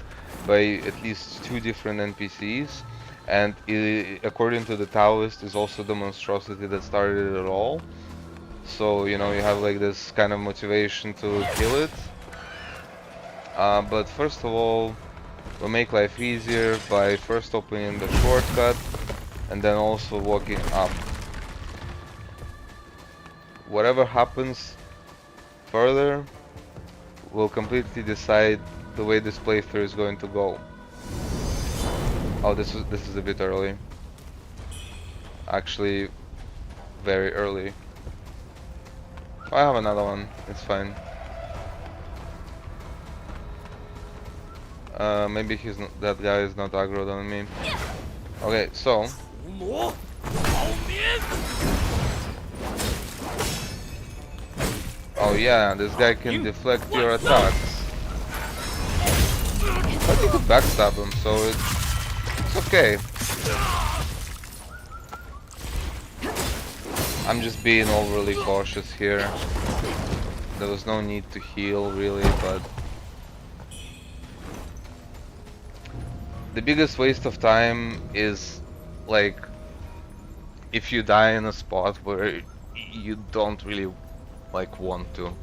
by at least 2 different NPCs, and according to the Taoist is also the monstrosity that started it all. So you know, you have like this kind of motivation to kill it. But first of all, we'll make life easier by first opening the shortcut and then also walking up. Whatever happens further will completely decide the way this playthrough is going to go. Oh, this is a bit early. Actually, very early. Oh, I have another one. It's fine. Maybe that guy is not aggroed on me. Okay, so. Oh yeah, this guy can deflect your attacks. But you could backstab him, so it's okay. I'm just being overly cautious here. There was no need to heal really, but the biggest waste of time is like if you die in a spot where you don't really like want to.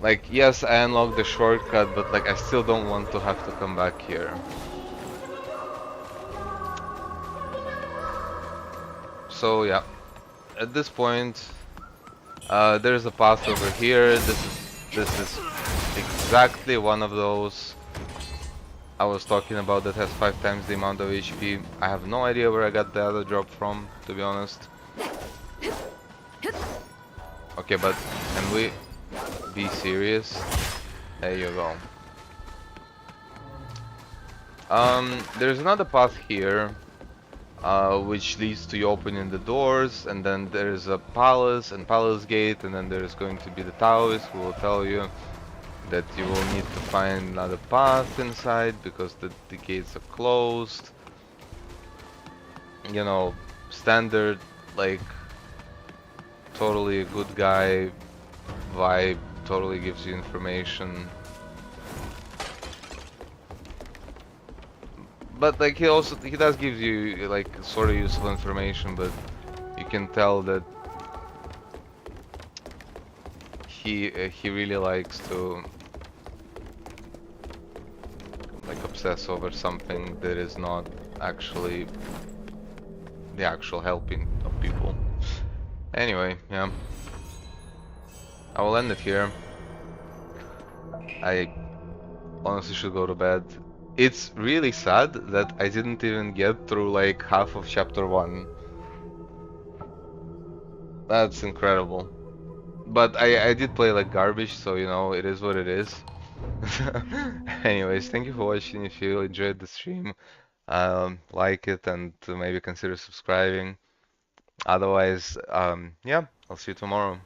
Like, yes, I unlocked the shortcut, but like I still don't want to have to come back here. So yeah, at this point there's a path over here. This is exactly one of those I was talking about that has 5 times the amount of HP. I have no idea where I got the other drop from, to be honest. Okay, but can we be serious? There you go. There's another path here, which leads to you opening the doors, and then there's a palace and palace gate, and then there's going to be the Taoist who will tell you that you will need to find another path inside because the gates are closed. You know, standard like totally a good guy vibe, totally gives you information. But like he does give you like sort of useful information, but you can tell that he really likes to like obsess over something that is not actually the actual helping of people. Anyway, yeah, I will end it here. I honestly should go to bed. It's really sad that I didn't even get through like half of chapter 1. That's incredible. But I did play like garbage, so you know, it is what it is. Anyways, thank you for watching. If you enjoyed the stream, like it and maybe consider subscribing. Otherwise, yeah, I'll see you tomorrow.